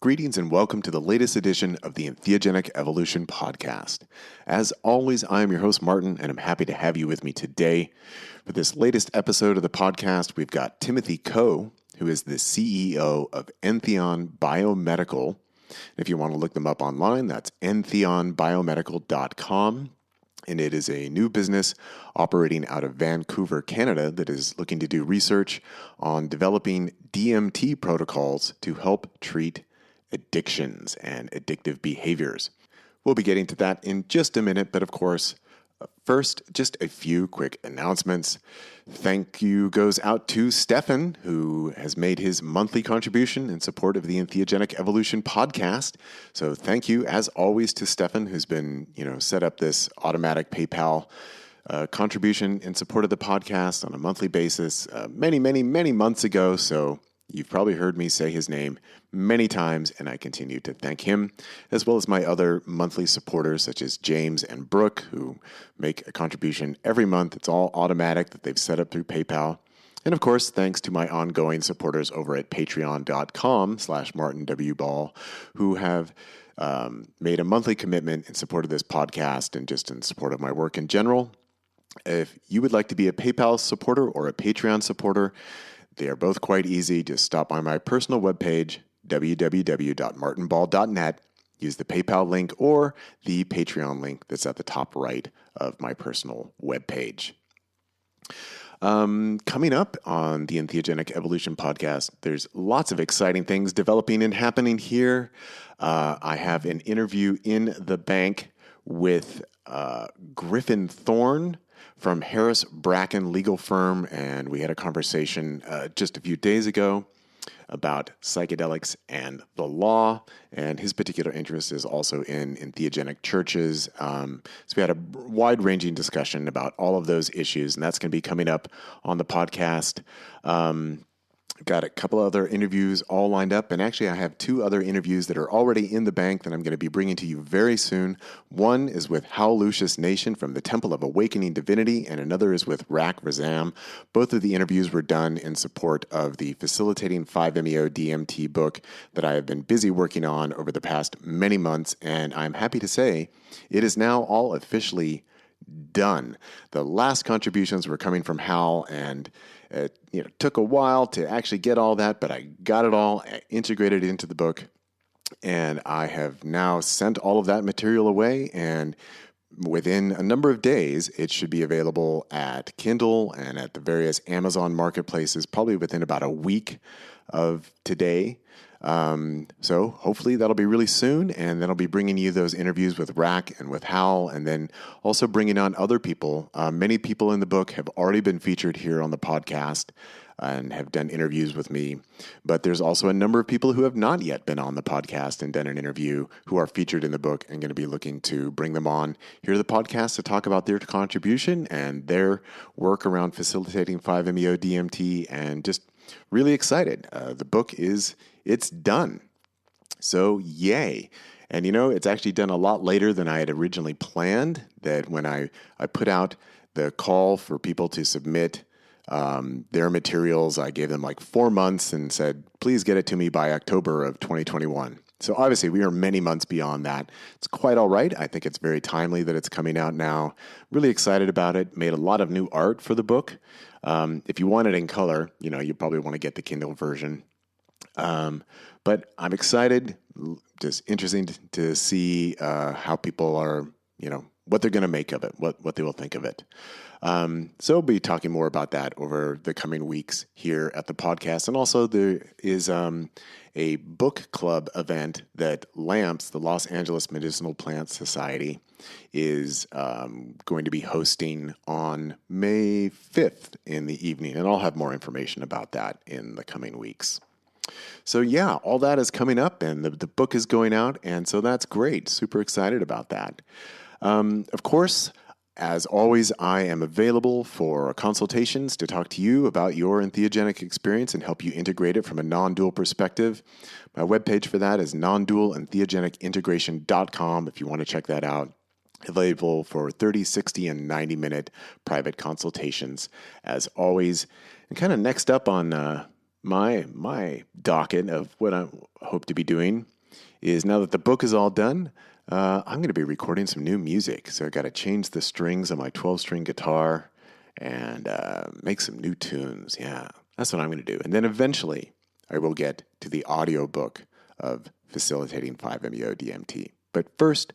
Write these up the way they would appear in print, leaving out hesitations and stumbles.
Greetings and welcome to the latest edition of the Entheogenic Evolution podcast. As always, I am your host, Martin, and I'm happy to have you with me today. For this latest episode of the podcast, we've got Timothy Coe, who is the CEO of Entheon Biomedical. If you want to look them up online, that's entheonbiomedical.com. And it is a new business operating out of Vancouver, Canada, that is looking to do research on developing DMT protocols to help treat addictions and addictive behaviors. We'll be getting to that in just a minute, but of course, first, just a few quick announcements. Thank you goes out to Stefan, who has made his monthly contribution in support of the Entheogenic Evolution podcast. So thank you, as always, to Stefan, who's been, set up this automatic PayPal contribution in support of the podcast on a monthly basis many months ago. So you've probably heard me say his name many times, and I continue to thank him, as well as my other monthly supporters, such as James and Brooke, who make a contribution every month. It's all automatic that they've set up through PayPal. And of course, thanks to my ongoing supporters over at patreon.com/MartinWBall, who have made a monthly commitment in support of this podcast and just in support of my work in general. If you would like to be a PayPal supporter or a Patreon supporter, they are both quite easy. Just stop by my personal webpage, www.martinball.net, use the PayPal link or the Patreon link that's at the top right of my personal webpage. Coming up on the Entheogenic Evolution podcast, there's lots of exciting things developing and happening here. I have an interview in the bank with Griffin Thorne from Harris Bracken Legal Firm, and we had a conversation just a few days ago about psychedelics and the law, and his particular interest is also in entheogenic churches. So we had a wide-ranging discussion about all of those issues, and that's going to be coming up on the podcast. Got a couple other interviews all lined up, and actually I have two other interviews that are already in the bank that I'm going to be bringing to you very soon. One is with Howlucious Nation from the Temple of Awakening Divinity, and another is with Rak Razam. Both of the interviews were done in support of the Facilitating 5-MeO DMT book that I have been busy working on over the past many months, and I'm happy to say it is now all officially done. The last contributions were coming from Hal, and it took a while to actually get all that, but I got it all integrated into the book, and I have now sent all of that material away, and within a number of days, it should be available at Kindle and at the various Amazon marketplaces, probably within about a week of today. So hopefully that'll be really soon, and then I'll be bringing you those interviews with Rak and with Hal, and then also bringing on other people. Many people in the book have already been featured here on the podcast and have done interviews with me, but there's also a number of people who have not yet been on the podcast and done an interview who are featured in the book, and going to be looking to bring them on here to the podcast to talk about their contribution and their work around facilitating 5-MeO DMT, and just really excited. The book it's done. So yay. And it's actually done a lot later than I had originally planned. That when I put out the call for people to submit their materials, I gave them like 4 months and said, please get it to me by October of 2021. So obviously we are many months beyond that. It's quite all right. I think it's very timely that it's coming out now. Really excited about it. Made a lot of new art for the book. If you want it in color, you probably want to get the Kindle version. But I'm excited, just interesting to see how people are, what they're going to make of it, what they will think of it. So we'll be talking more about that over the coming weeks here at the podcast. And also there is a book club event that LAMPS, the Los Angeles Medicinal Plant Society, is going to be hosting on May 5th in the evening. And I'll have more information about that in the coming weeks. So yeah, all that is coming up, and the book is going out, and so that's great. Super excited about that. Of course, as always, I am available for consultations to talk to you about your entheogenic experience and help you integrate it from a non-dual perspective. My webpage for that is nondualenthiogenicintegration.com if you want to check that out. Available for 30, 60, and 90-minute private consultations, as always. And kind of next up on my docket of what I hope to be doing is now that the book is all done, I'm going to be recording some new music. So I got to change the strings on my 12-string guitar and make some new tunes. Yeah, that's what I'm going to do. And then eventually I will get to the audio book of facilitating 5-MeO DMT. But first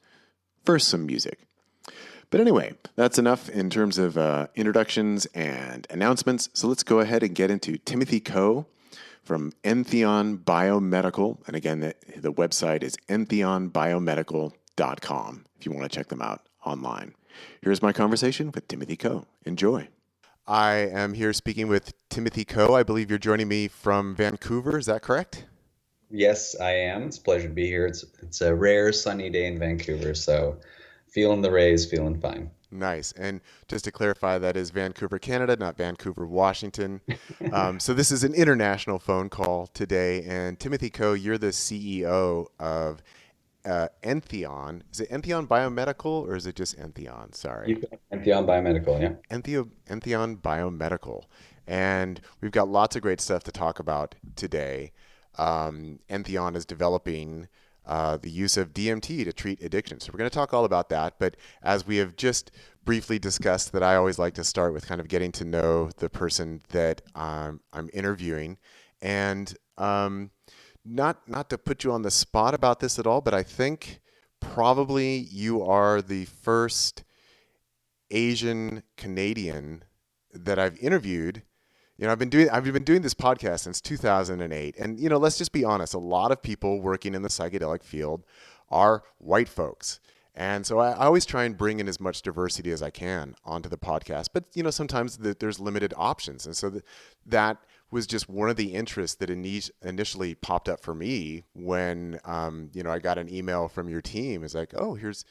some music. But anyway, that's enough in terms of introductions and announcements. So let's go ahead and get into Timothy Coe from Entheon Biomedical. And again, the website is entheonbiomedical.com if you want to check them out online. Here's my conversation with Timothy Coe. Enjoy. I am here speaking with Timothy Coe. I believe you're joining me from Vancouver. Is that correct? Yes, I am. It's a pleasure to be here. It's a rare sunny day in Vancouver, so feeling the rays, feeling fine. Nice. And just to clarify, that is Vancouver, Canada, not Vancouver, Washington. So this is an international phone call today. And Timothy Coe, you're the CEO of Entheon. Is it Entheon Biomedical or is it just Entheon? Sorry. You Entheon Biomedical, yeah. Entheon Biomedical. And we've got lots of great stuff to talk about today. Entheon is developing the use of DMT to treat addiction. So we're going to talk all about that. But as we have just briefly discussed, that I always like to start with kind of getting to know the person that I'm interviewing. And not to put you on the spot about this at all, but I think probably you are the first Asian Canadian that I've interviewed. I've been doing this podcast since 2008, and let's just be honest. A lot of people working in the psychedelic field are white folks, and so I always try and bring in as much diversity as I can onto the podcast. But sometimes there's limited options, and so that was just one of the interests that initially popped up for me when I got an email from your team. It's like, oh, here's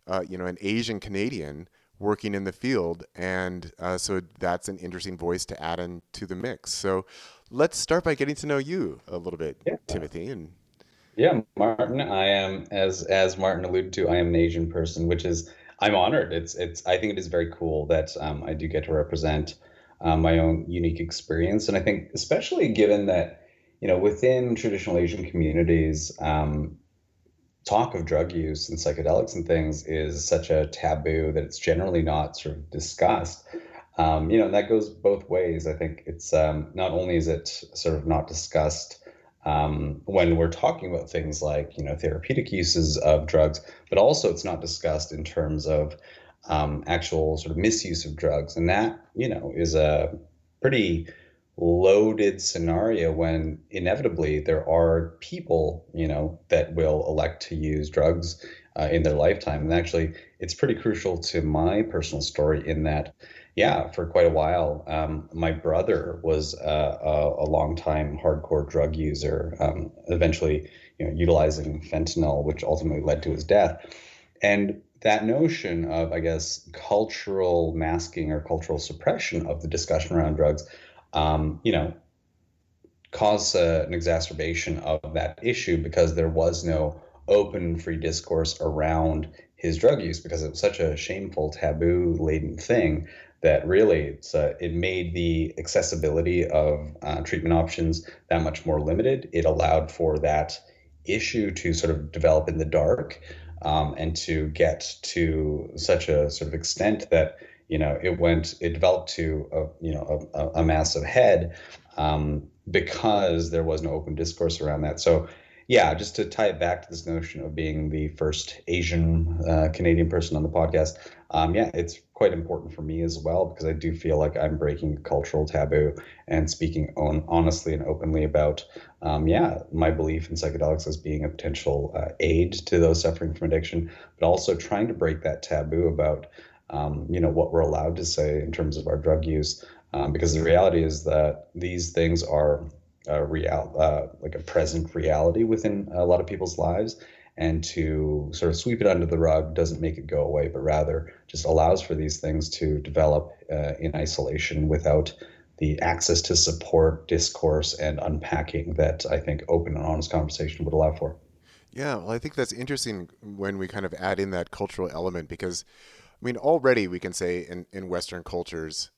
an Asian Canadian working in the field, and so that's an interesting voice to add into the mix. So let's start by getting to know you a little bit, Yeah. Timothy. And Yeah, Martin, I am as Martin alluded to, I am an Asian person, which is I'm honored. I think it is very cool that I do get to represent my own unique experience. And I think especially given that, within traditional Asian communities, talk of drug use and psychedelics and things is such a taboo that it's generally not sort of discussed. And that goes both ways. I think it's not only is it sort of not discussed when we're talking about things like, therapeutic uses of drugs, but also it's not discussed in terms of actual sort of misuse of drugs. And that, is a pretty loaded scenario when inevitably there are people, that will elect to use drugs in their lifetime. And actually, it's pretty crucial to my personal story in that, yeah, for quite a while, my brother was a longtime hardcore drug user, eventually, utilizing fentanyl, which ultimately led to his death. And that notion of, I guess, cultural masking or cultural suppression of the discussion around drugs you know, cause an exacerbation of that issue because there was no open, free discourse around his drug use because it was such a shameful, taboo-laden thing that really it made the accessibility of treatment options that much more limited. It allowed for that issue to sort of develop in the dark and to get to such a sort of extent that it developed to a massive head because there was no open discourse around that. So yeah, just to tie it back to this notion of being the first Asian Canadian person on the podcast, yeah, it's quite important for me as well because I do feel like I'm breaking cultural taboo and speaking honestly and openly about, yeah, my belief in psychedelics as being a potential aid to those suffering from addiction, but also trying to break that taboo about, what we're allowed to say in terms of our drug use, because the reality is that these things are like a present reality within a lot of people's lives. And to sort of sweep it under the rug doesn't make it go away, but rather just allows for these things to develop in isolation without the access to support, discourse, and unpacking that I think open and honest conversation would allow for. yeah, well, I think that's interesting when we kind of add in that cultural element because, I mean, already we can say in Western cultures,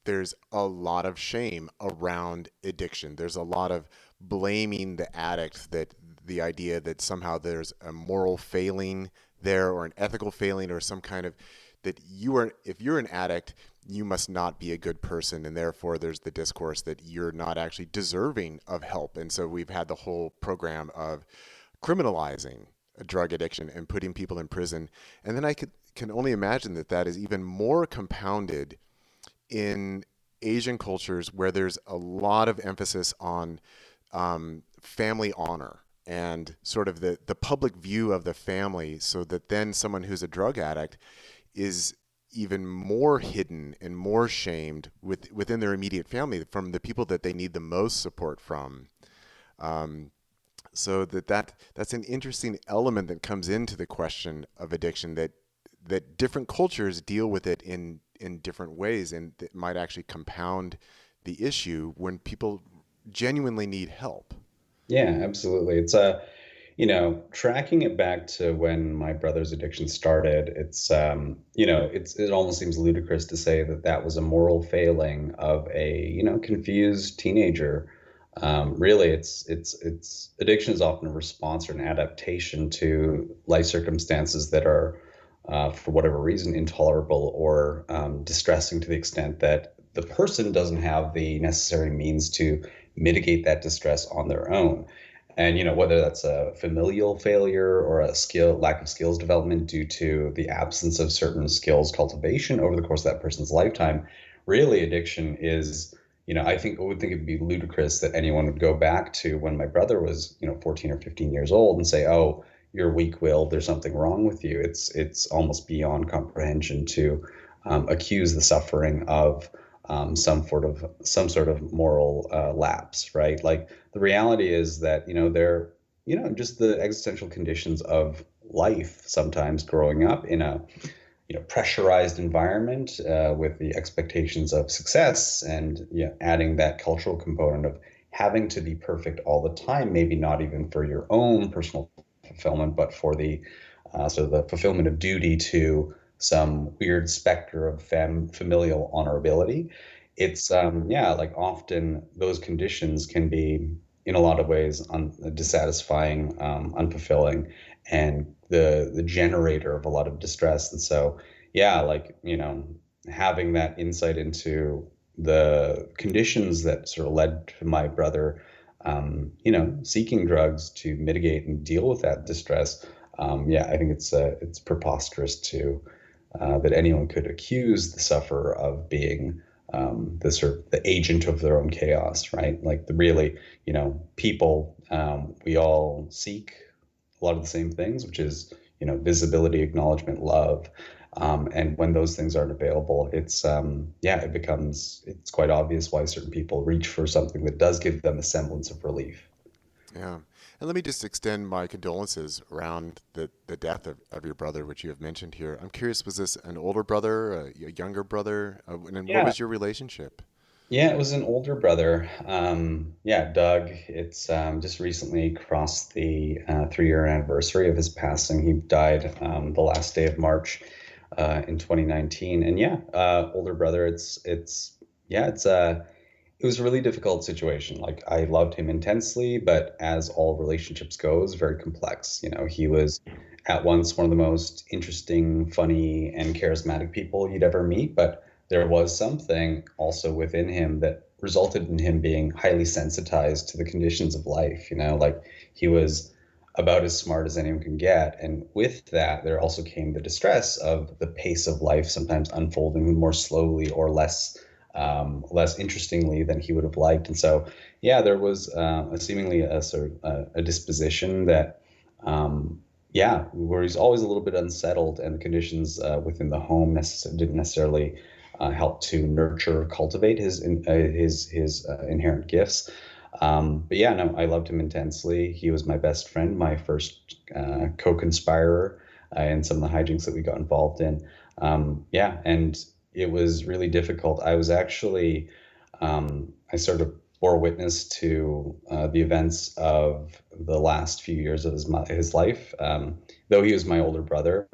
there's a lot of shame around addiction. There's a lot of blaming the addict, that the idea that somehow there's a moral failing there, or an ethical failing, or some kind of, that you are, if you're an addict, you must not be a good person, and therefore there's the discourse that you're not actually deserving of help. And so we've had the whole program of criminalizing a drug addiction and putting people in prison. And then can only imagine that that is even more compounded in Asian cultures, where there's a lot of emphasis on family honor and sort of the public view of the family, so that then someone who's a drug addict is even more hidden and more shamed within their immediate family, from the people that they need the most support from. Um, so that's an interesting element that comes into the question of addiction, that different cultures deal with it in different ways, and that might actually compound the issue when people genuinely need help. Yeah, absolutely. It's tracking it back to when my brother's addiction started, it almost seems ludicrous to say that that was a moral failing of a, confused teenager. Really, it's addiction is often a response or an adaptation to life circumstances that are, for whatever reason, intolerable or distressing to the extent that the person doesn't have the necessary means to mitigate that distress on their own. And whether that's a familial failure or a lack of skills development due to the absence of certain skills cultivation over the course of that person's lifetime, really addiction is, I would think it'd be ludicrous that anyone would go back to when my brother was 14 or 15 years old and say, oh, you're weak-willed, there's something wrong with you. It's almost beyond comprehension to accuse the suffering of some sort of moral lapse, right? Like, the reality is that they're just the existential conditions of life. Sometimes growing up in a pressurized environment with the expectations of success, and adding that cultural component of having to be perfect all the time, maybe not even for your own personal fulfillment, but for the sort of the fulfillment of duty to some weird specter of familial honorability. It's like often those conditions can be in a lot of ways dissatisfying, unfulfilling, and the generator of a lot of distress. And so like having that insight into the conditions that sort of led to my brother seeking drugs to mitigate and deal with that distress. I think it's preposterous to that anyone could accuse the sufferer of being the sort of the agent of their own chaos, right? Like, the really, people, we all seek a lot of the same things, which is, visibility, acknowledgement, love. And when those things aren't available, it's it's quite obvious why certain people reach for something that does give them a semblance of relief. Yeah. And let me just extend my condolences around the death of your brother, which you have mentioned here. I'm curious, was this an older brother, a younger brother? And what Yeah, was your relationship? yeah, it was an older brother. Doug. It's just recently crossed the 3-year anniversary of his passing. He died the last day of March in 2019. And older brother. It was a really difficult situation. Like, I loved him intensely, but as all relationships goes, very complex. He was at once one of the most interesting, funny, and charismatic people you'd ever meet, but there was something also within him that resulted in him being highly sensitized to the conditions of life. Like, he was about as smart as anyone can get. And with that, there also came the distress of the pace of life sometimes unfolding more slowly or less interestingly than he would have liked. And so, there was seemingly a sort of a disposition that, where he's always a little bit unsettled, and the conditions within the home didn't necessarily help to nurture, cultivate his inherent gifts. No, I loved him intensely. He was my best friend, my first co-conspirer in some of the hijinks that we got involved in. And it was really difficult. I was actually, I sort of bore witness to the events of the last few years of his life. Though he was my older brother,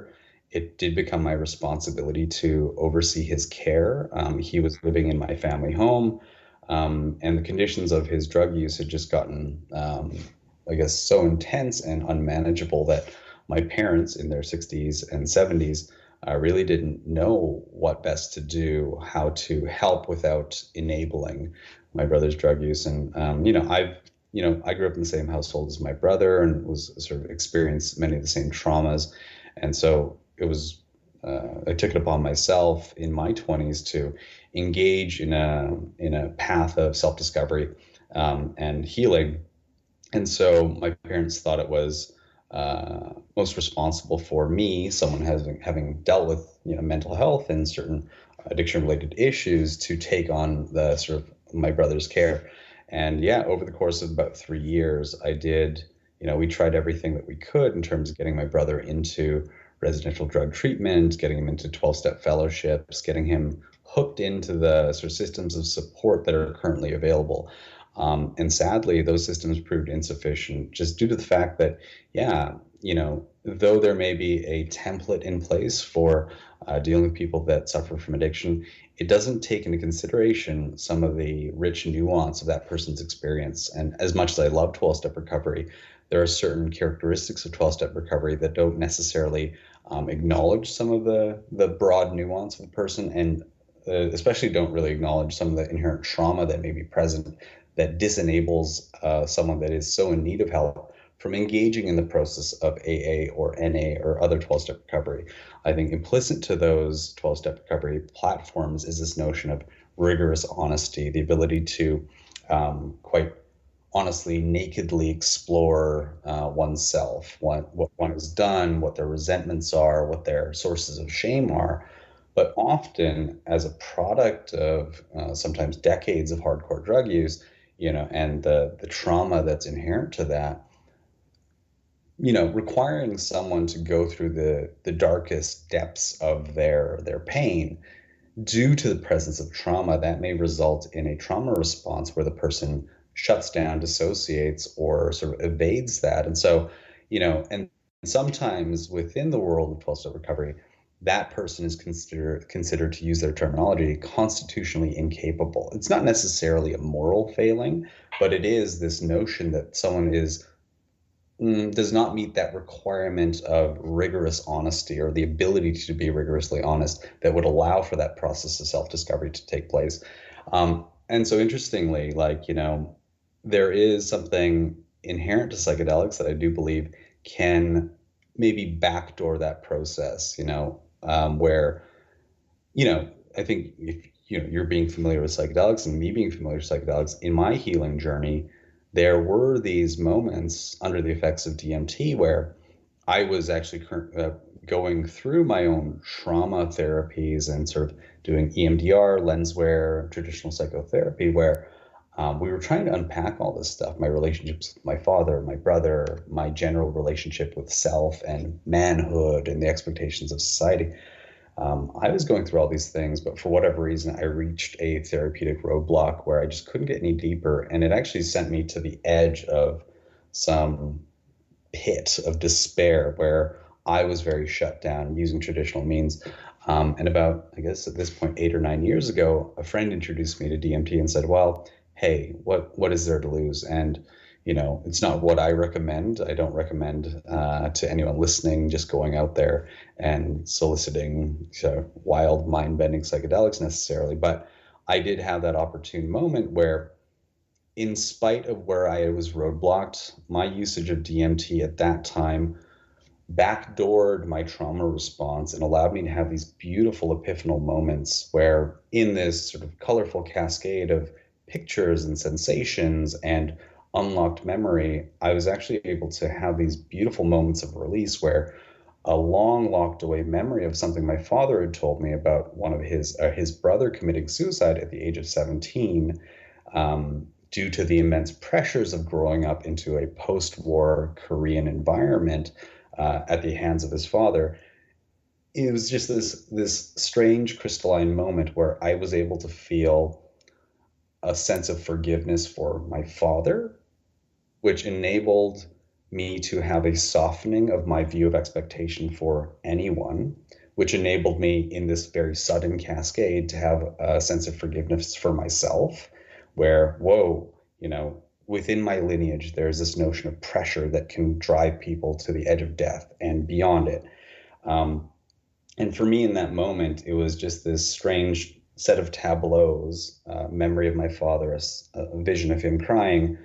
it did become my responsibility to oversee his care. He was living in my family home, and the conditions of his drug use had just gotten, I guess, so intense and unmanageable that my parents in their 60s and 70s really didn't know what best to do, how to help without enabling my brother's drug use. And I grew up in the same household as my brother and was sort of experienced many of the same traumas, and so it was. I took it upon myself in my 20s to engage in a path of self discovery and healing. And so my parents thought it was most responsible for me, someone having dealt with mental health and certain addiction related issues, to take on the sort of my brother's care. And yeah, over the course of about 3 years, I did. We tried everything that we could in terms of getting my brother into residential drug treatment, getting him into 12-step fellowships, getting him hooked into the sort of systems of support that are currently available. And sadly, those systems proved insufficient just due to the fact that, yeah, though there may be a template in place for dealing with people that suffer from addiction, it doesn't take into consideration some of the rich nuance of that person's experience. And as much as I love 12-step recovery, there are certain characteristics of 12-step recovery that don't necessarily acknowledge some of the broad nuance of the person, and especially don't really acknowledge some of the inherent trauma that may be present that disenables someone that is so in need of help from engaging in the process of AA or NA or other 12-step recovery. I think implicit to those 12-step recovery platforms is this notion of rigorous honesty, the ability to quite honestly, nakedly explore oneself, what one has done, what their resentments are, what their sources of shame are. But often, as a product of sometimes decades of hardcore drug use, and the trauma that's inherent to that, requiring someone to go through the darkest depths of their pain due to the presence of trauma, that may result in a trauma response where the person shuts down, dissociates, or sort of evades that. And so, and sometimes within the world of 12-step recovery, that person is considered, to use their terminology, constitutionally incapable. It's not necessarily a moral failing, but it is this notion that someone does not meet that requirement of rigorous honesty, or the ability to be rigorously honest, that would allow for that process of self-discovery to take place. And so interestingly, there is something inherent to psychedelics that I do believe can maybe backdoor that process, where, I think if you're being familiar with psychedelics and me being familiar with psychedelics, in my healing journey, there were these moments under the effects of DMT where I was actually going through my own trauma therapies and sort of doing EMDR, lenswear, traditional psychotherapy, where we were trying to unpack all this stuff, my relationships with my father, my brother, my general relationship with self and manhood and the expectations of society. I was going through all these things, but for whatever reason, I reached a therapeutic roadblock where I just couldn't get any deeper. And it actually sent me to the edge of some pit of despair where I was very shut down using traditional means. And about, I guess at this point, 8 or 9 years ago, a friend introduced me to DMT and said, well, hey, what is there to lose? And it's not what I recommend. I don't recommend to anyone listening just going out there and soliciting wild, mind-bending psychedelics necessarily. But I did have that opportune moment where, in spite of where I was roadblocked, my usage of DMT at that time backdoored my trauma response and allowed me to have these beautiful epiphanal moments where, in this sort of colorful cascade of pictures and sensations and unlocked memory, I was actually able to have these beautiful moments of release where a long locked away memory of something my father had told me about one of his brother committing suicide at the age of 17, due to the immense pressures of growing up into a post-war Korean environment at the hands of his father. It was just this strange crystalline moment where I was able to feel a sense of forgiveness for my father, which enabled me to have a softening of my view of expectation for anyone, which enabled me in this very sudden cascade to have a sense of forgiveness for myself, where, whoa, within my lineage, there's this notion of pressure that can drive people to the edge of death and beyond it. Um, and for me in that moment, it was just this strange set of tableaus, memory of my father, a vision of him crying,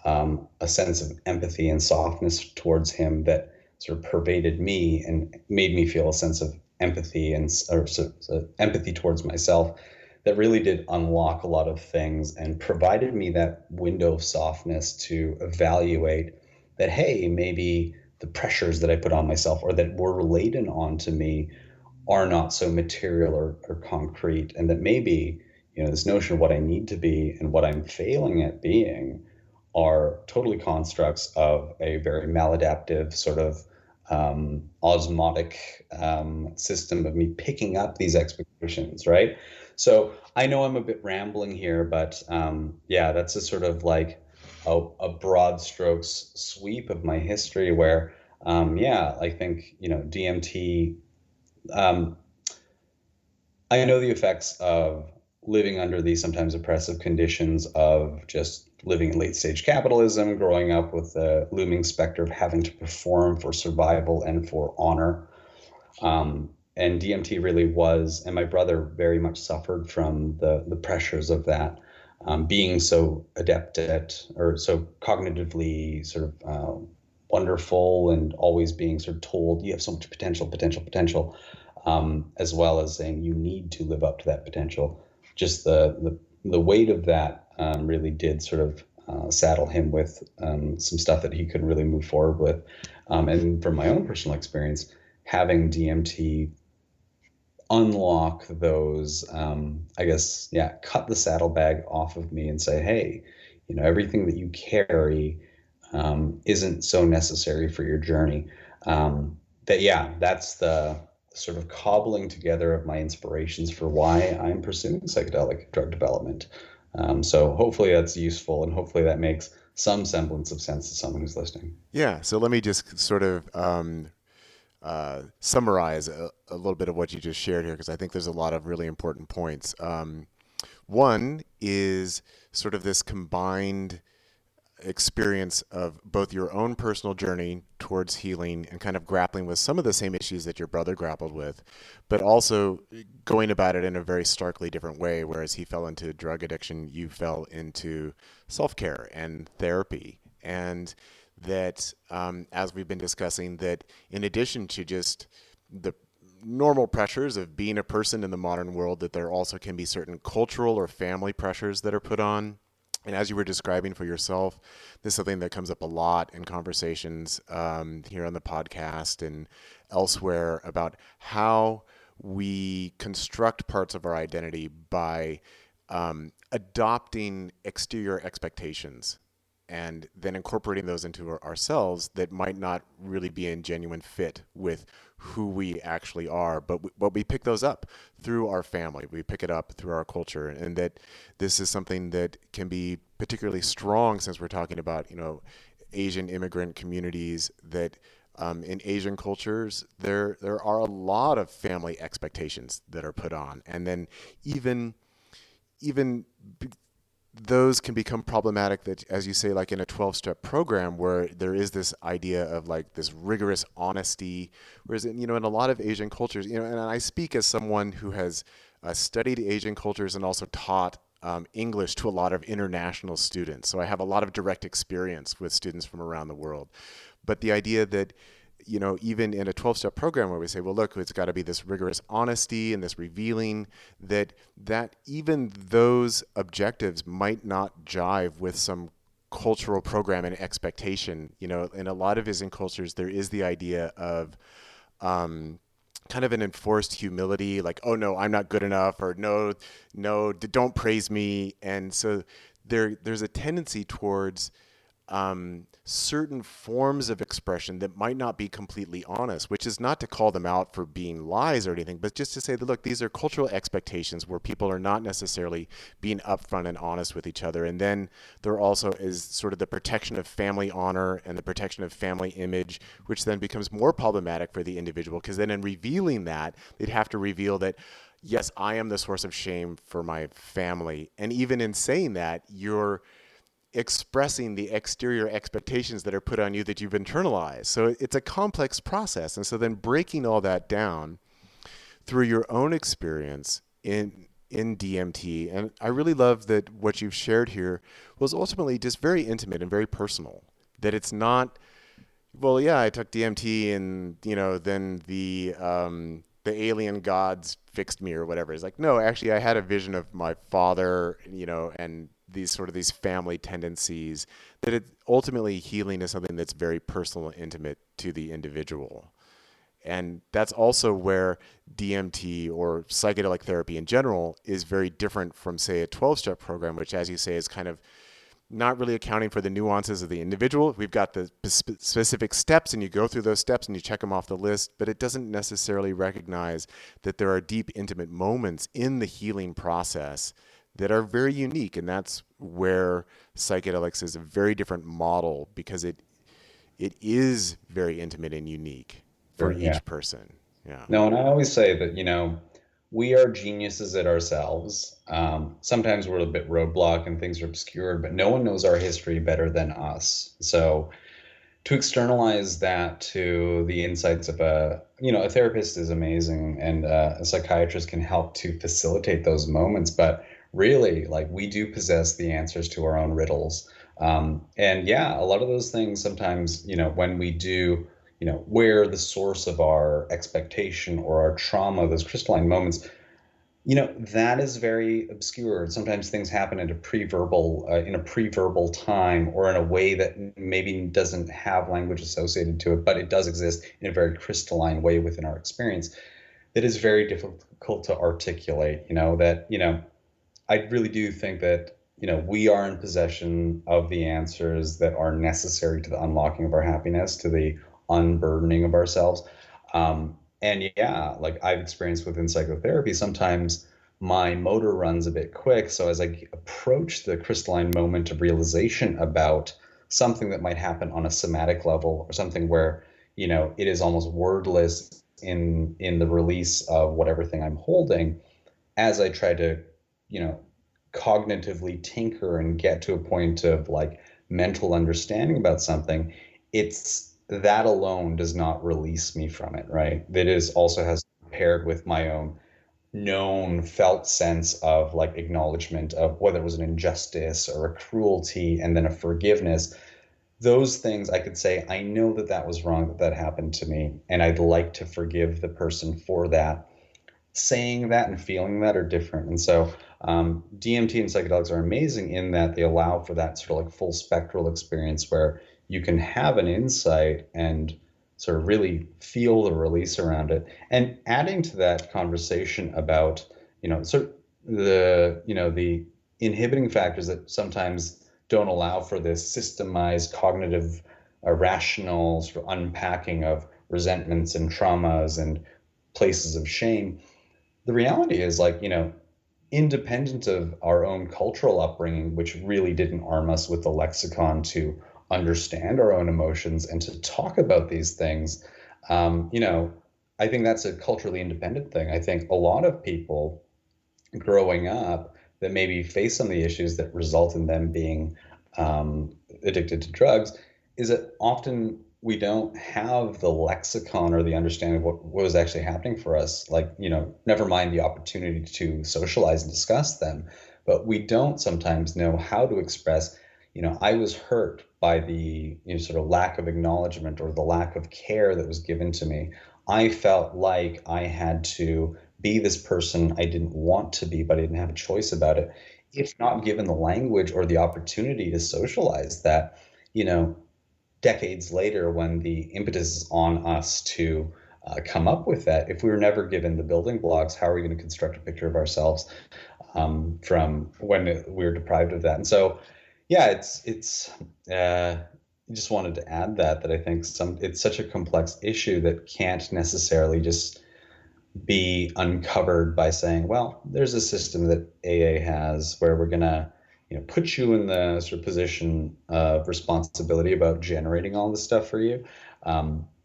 a sense of empathy and softness towards him that sort of pervaded me and made me feel a sense of empathy and empathy towards myself that really did unlock a lot of things and provided me that window of softness to evaluate that, hey, maybe the pressures that I put on myself or that were laden onto me are not so material or concrete, and that maybe this notion of what I need to be and what I'm failing at being are totally constructs of a very maladaptive sort of osmotic system of me picking up these expectations, right? So I know I'm a bit rambling here, but yeah, that's a sort of like a broad strokes sweep of my history where, yeah, I think, DMT, um, I know the effects of living under these sometimes oppressive conditions of just living in late stage capitalism, growing up with the looming specter of having to perform for survival and for honor. And DMT really was, and my brother very much suffered from the pressures of that, being so adept at, or so cognitively sort of wonderful, and always being sort of told you have so much potential, potential, potential, as well as saying you need to live up to that potential. Just the weight of that really did sort of saddle him with some stuff that he couldn't really move forward with. And from my own personal experience, having DMT unlock those, I guess, yeah, cut the saddlebag off of me and say, hey, everything that you carry isn't so necessary for your journey. Yeah, that's the sort of cobbling together of my inspirations for why I'm pursuing psychedelic drug development. So hopefully that's useful, and hopefully that makes some semblance of sense to someone who's listening. Yeah. So let me just sort of summarize a little bit of what you just shared here, because I think there's a lot of really important points. One is sort of this combined experience of both your own personal journey towards healing and kind of grappling with some of the same issues that your brother grappled with, but also going about it in a very starkly different way. Whereas he fell into drug addiction, you fell into self care and therapy. And that, as we've been discussing, that in addition to just the normal pressures of being a person in the modern world, that there also can be certain cultural or family pressures that are put on. And as you were describing for yourself, this is something that comes up a lot in conversations here on the podcast and elsewhere about how we construct parts of our identity by adopting exterior expectations and then incorporating those into ourselves that might not really be in genuine fit with who we actually are. But we pick those up through our family. We pick it up through our culture. And that this is something that can be particularly strong, since we're talking about, Asian immigrant communities, that in Asian cultures, there are a lot of family expectations that are put on. And then even those can become problematic, that, as you say, like in a 12-step program where there is this idea of like this rigorous honesty, whereas in a lot of Asian cultures, and I speak as someone who has studied Asian cultures and also taught English to a lot of international students, so I have a lot of direct experience with students from around the world. But the idea that even in a 12-step program where we say, well, look, it's got to be this rigorous honesty and this revealing, that even those objectives might not jive with some cultural program and expectation. In a lot of Asian cultures, there is the idea of kind of an enforced humility, like, oh no, I'm not good enough, or no, don't praise me. And so there's a tendency towards certain forms of expression that might not be completely honest, which is not to call them out for being lies or anything, but just to say that, look, these are cultural expectations where people are not necessarily being upfront and honest with each other. And then there also is sort of the protection of family honor and the protection of family image, which then becomes more problematic for the individual, because then in revealing that, they'd have to reveal that, yes, I am the source of shame for my family. And even in saying that, you're expressing the exterior expectations that are put on you that you've internalized. So it's a complex process. And so then breaking all that down through your own experience in DMT, and I really love that what you've shared here was ultimately just very intimate and very personal. That it's not, well, yeah, I took DMT and then the alien gods fixed me or whatever. It's like, no, actually, I had a vision of my father, and these family tendencies. That it ultimately healing is something that's very personal and intimate to the individual. And that's also where DMT or psychedelic therapy in general is very different from, say, a 12-step program, which, as you say, is kind of not really accounting for the nuances of the individual. We've got the specific steps, and you go through those steps and you check them off the list, but it doesn't necessarily recognize that there are deep, intimate moments in the healing process that are very unique. And that's where psychedelics is a very different model, because it is very intimate and unique for Sure, yeah. each person. Yeah. No, and I always say that, we are geniuses at ourselves. Sometimes we're a bit roadblock and things are obscured, but no one knows our history better than us. So to externalize that to the insights of a therapist is amazing, and a psychiatrist can help to facilitate those moments. But really, like, we do possess the answers to our own riddles. And yeah, a lot of those things sometimes, when we do, where the source of our expectation or our trauma, those crystalline moments, that is very obscure. Sometimes things happen in a pre-verbal time, or in a way that maybe doesn't have language associated to it, but it does exist in a very crystalline way within our experience that is very difficult to articulate. I really do think that, we are in possession of the answers that are necessary to the unlocking of our happiness, to the unburdening of ourselves. And yeah, like I've experienced within psychotherapy, sometimes my motor runs a bit quick. So as I approach the crystalline moment of realization about something that might happen on a somatic level, or something where, it is almost wordless in the release of whatever thing I'm holding, as I try to, you know, cognitively tinker and get to a point of like mental understanding about something, it's that alone does not release me from it, right? That is also has paired with my own known felt sense of like acknowledgement of whether it was an injustice or a cruelty, and then a forgiveness. Those things I could say, I know that that was wrong, that that happened to me, and I'd like to forgive the person for that. Saying that and feeling that are different. And so DMT and psychedelics are amazing in that they allow for that sort of like full spectral experience where you can have an insight and sort of really feel the release around it. And adding to that conversation about, sort of the inhibiting factors that sometimes don't allow for this systemized cognitive, rational sort of unpacking of resentments and traumas and places of shame. The reality is, like, independent of our own cultural upbringing, which really didn't arm us with the lexicon to understand our own emotions and to talk about these things, I think that's a culturally independent thing. I think a lot of people growing up that maybe face some of the issues that result in them being addicted to drugs is that often we don't have the lexicon or the understanding of what was actually happening for us. Like, never mind the opportunity to socialize and discuss them, but we don't sometimes know how to express, I was hurt by the sort of lack of acknowledgement or the lack of care that was given to me. I felt like I had to be this person I didn't want to be, but I didn't have a choice about it. If not given the language or the opportunity to socialize that, you know, decades later, when the impetus is on us to come up with that, if we were never given the building blocks, how are we going to construct a picture of ourselves from when we were deprived of that? And so, Yeah, I just wanted to add that I think it's such a complex issue that can't necessarily just be uncovered by saying, well, there's a system that AA has where we're gonna, put you in the sort of position of responsibility about generating all this stuff for you.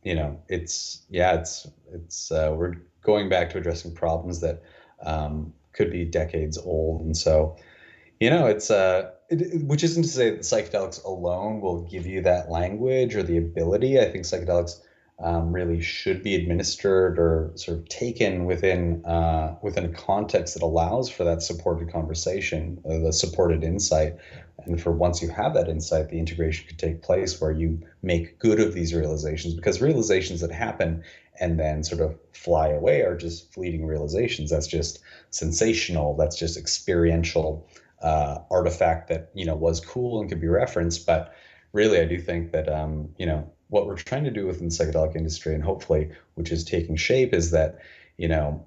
It's yeah, it's we're going back to addressing problems that could be decades old, and so which isn't to say that psychedelics alone will give you that language or the ability. I think psychedelics really should be administered or sort of taken within a context that allows for that supported conversation, the supported insight. And for once you have that insight, the integration could take place where you make good of these realizations, because realizations that happen and then sort of fly away are just fleeting realizations. That's just sensational. That's just experiential artifact that was cool and could be referenced. But really, I do think that what we're trying to do within the psychedelic industry, and hopefully, which is taking shape, is that you know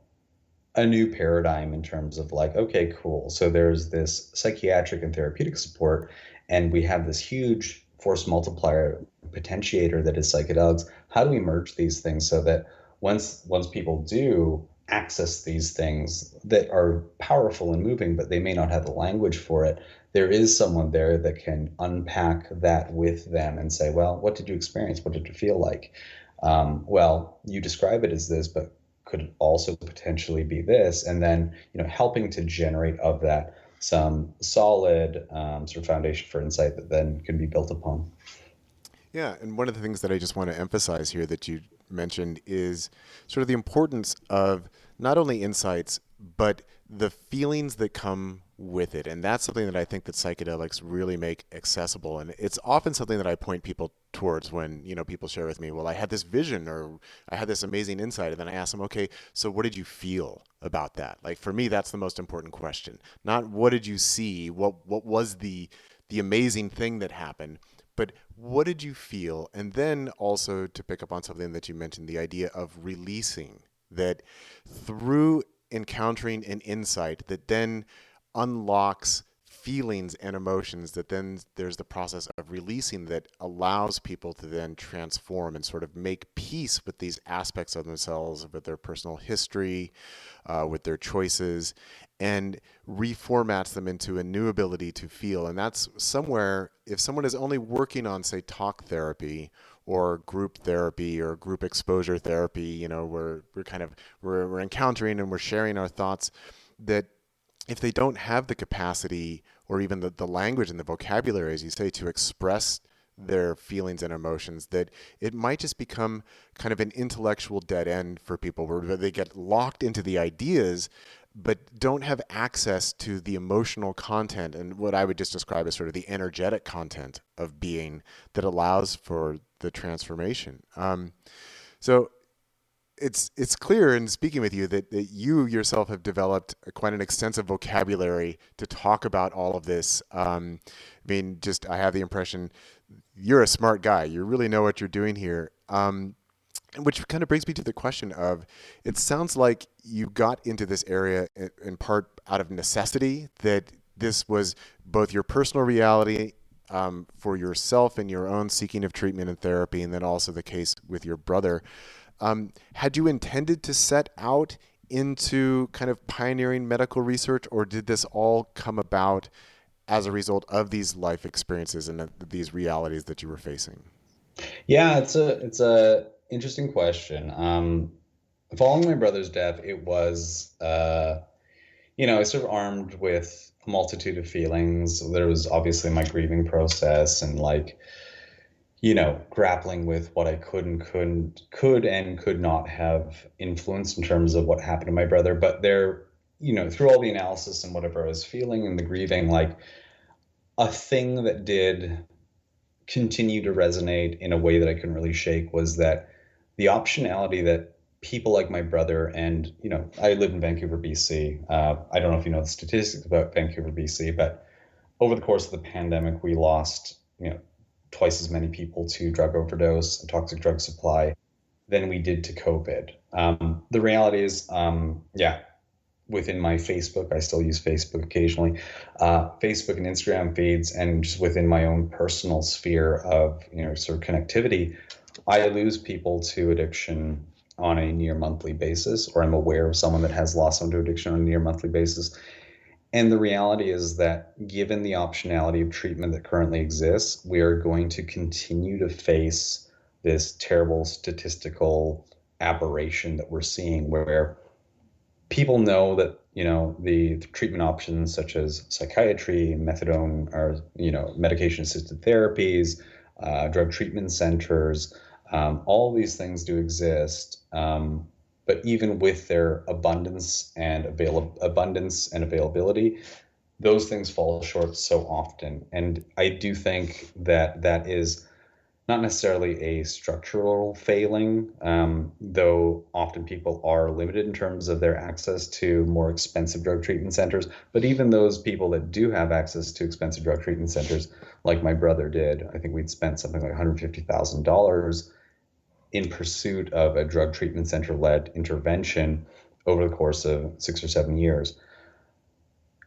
a new paradigm in terms of like, okay, cool. So there's this psychiatric and therapeutic support, and we have this huge force multiplier potentiator that is psychedelics. How do we merge these things so that once people do access these things that are powerful and moving, but they may not have the language for it, there is someone there that can unpack that with them and say, well, what did you experience? What did it feel like? Well, you describe it as this, but could also potentially be this, and then helping to generate of that some solid sort of foundation for insight that then can be built upon. Yeah, and one of the things that I just want to emphasize here that you mentioned is sort of the importance of not only insights, but the feelings that come with it. And that's something that I think that psychedelics really make accessible. And it's often something that I point people towards when, people share with me, well, I had this vision or I had this amazing insight. And then I ask them, okay, so what did you feel about that? Like for me, that's the most important question. Not what did you see? What was the amazing thing that happened? But what did you feel? And then also to pick up on something that you mentioned, the idea of releasing that through encountering an insight that then unlocks feelings and emotions, that then there's the process of releasing that allows people to then transform and sort of make peace with these aspects of themselves, with their personal history, with their choices, and reformats them into a new ability to feel. And that's somewhere, if someone is only working on, say, talk therapy or group therapy or group exposure therapy, we're encountering and we're sharing our thoughts, that if they don't have the capacity or even the language and the vocabulary, as you say, to express their feelings and emotions, that it might just become kind of an intellectual dead end for people where they get locked into the ideas but don't have access to the emotional content and what I would just describe as sort of the energetic content of being that allows for the transformation. So it's clear in speaking with you that you yourself have developed quite an extensive vocabulary to talk about all of this. Just I have the impression you're a smart guy. You really know what you're doing here. Which kind of brings me to the question of, it sounds like you got into this area in part out of necessity, that this was both your personal reality for yourself and your own seeking of treatment and therapy, and then also the case with your brother. Had you intended to set out into kind of pioneering medical research, or did this all come about as a result of these life experiences and these realities that you were facing? Yeah, it's a interesting question. Following my brother's death, it was I was sort of armed with a multitude of feelings. There was obviously my grieving process and like grappling with what I could not have influenced in terms of what happened to my brother. But there, through all the analysis and whatever I was feeling and the grieving, like a thing that did continue to resonate in a way that I couldn't really shake was that the optionality that people like my brother and I live in Vancouver, BC. I don't know if you know the statistics about Vancouver, BC, but over the course of the pandemic, we lost twice as many people to drug overdose and toxic drug supply than we did to COVID. The reality is, yeah, within my Facebook, I still use Facebook occasionally, Facebook and Instagram feeds, and just within my own personal sphere of, sort of connectivity, I lose people to addiction on a near monthly basis, or I'm aware of someone that has lost someone to addiction on a near monthly basis. And the reality is that given the optionality of treatment that currently exists, we are going to continue to face this terrible statistical aberration that we're seeing, where people know that, the treatment options such as psychiatry, methadone, or, medication assisted therapies, drug treatment centers, all these things do exist. But even with their abundance and availability, those things fall short so often. And I do think that that is not necessarily a structural failing, though often people are limited in terms of their access to more expensive drug treatment centers. But even those people that do have access to expensive drug treatment centers, like my brother did, I think we'd spent something like $150,000 in pursuit of a drug treatment center-led intervention over the course of 6 or 7 years.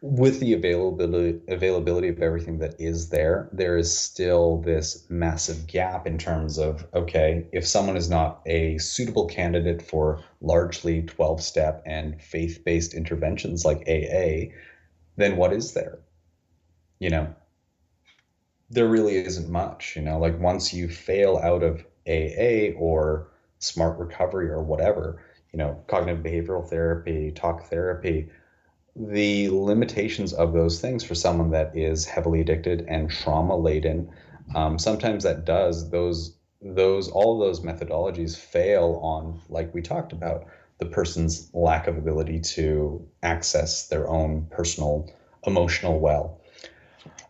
With the availability of everything that is there, there is still this massive gap in terms of, okay, if someone is not a suitable candidate for largely 12-step and faith-based interventions like AA, then what is there? There really isn't much, like once you fail out of AA or smart recovery or whatever, cognitive behavioral therapy, talk therapy, the limitations of those things for someone that is heavily addicted and trauma laden, sometimes that does all of those methodologies fail on, like we talked about, the person's lack of ability to access their own personal emotional well.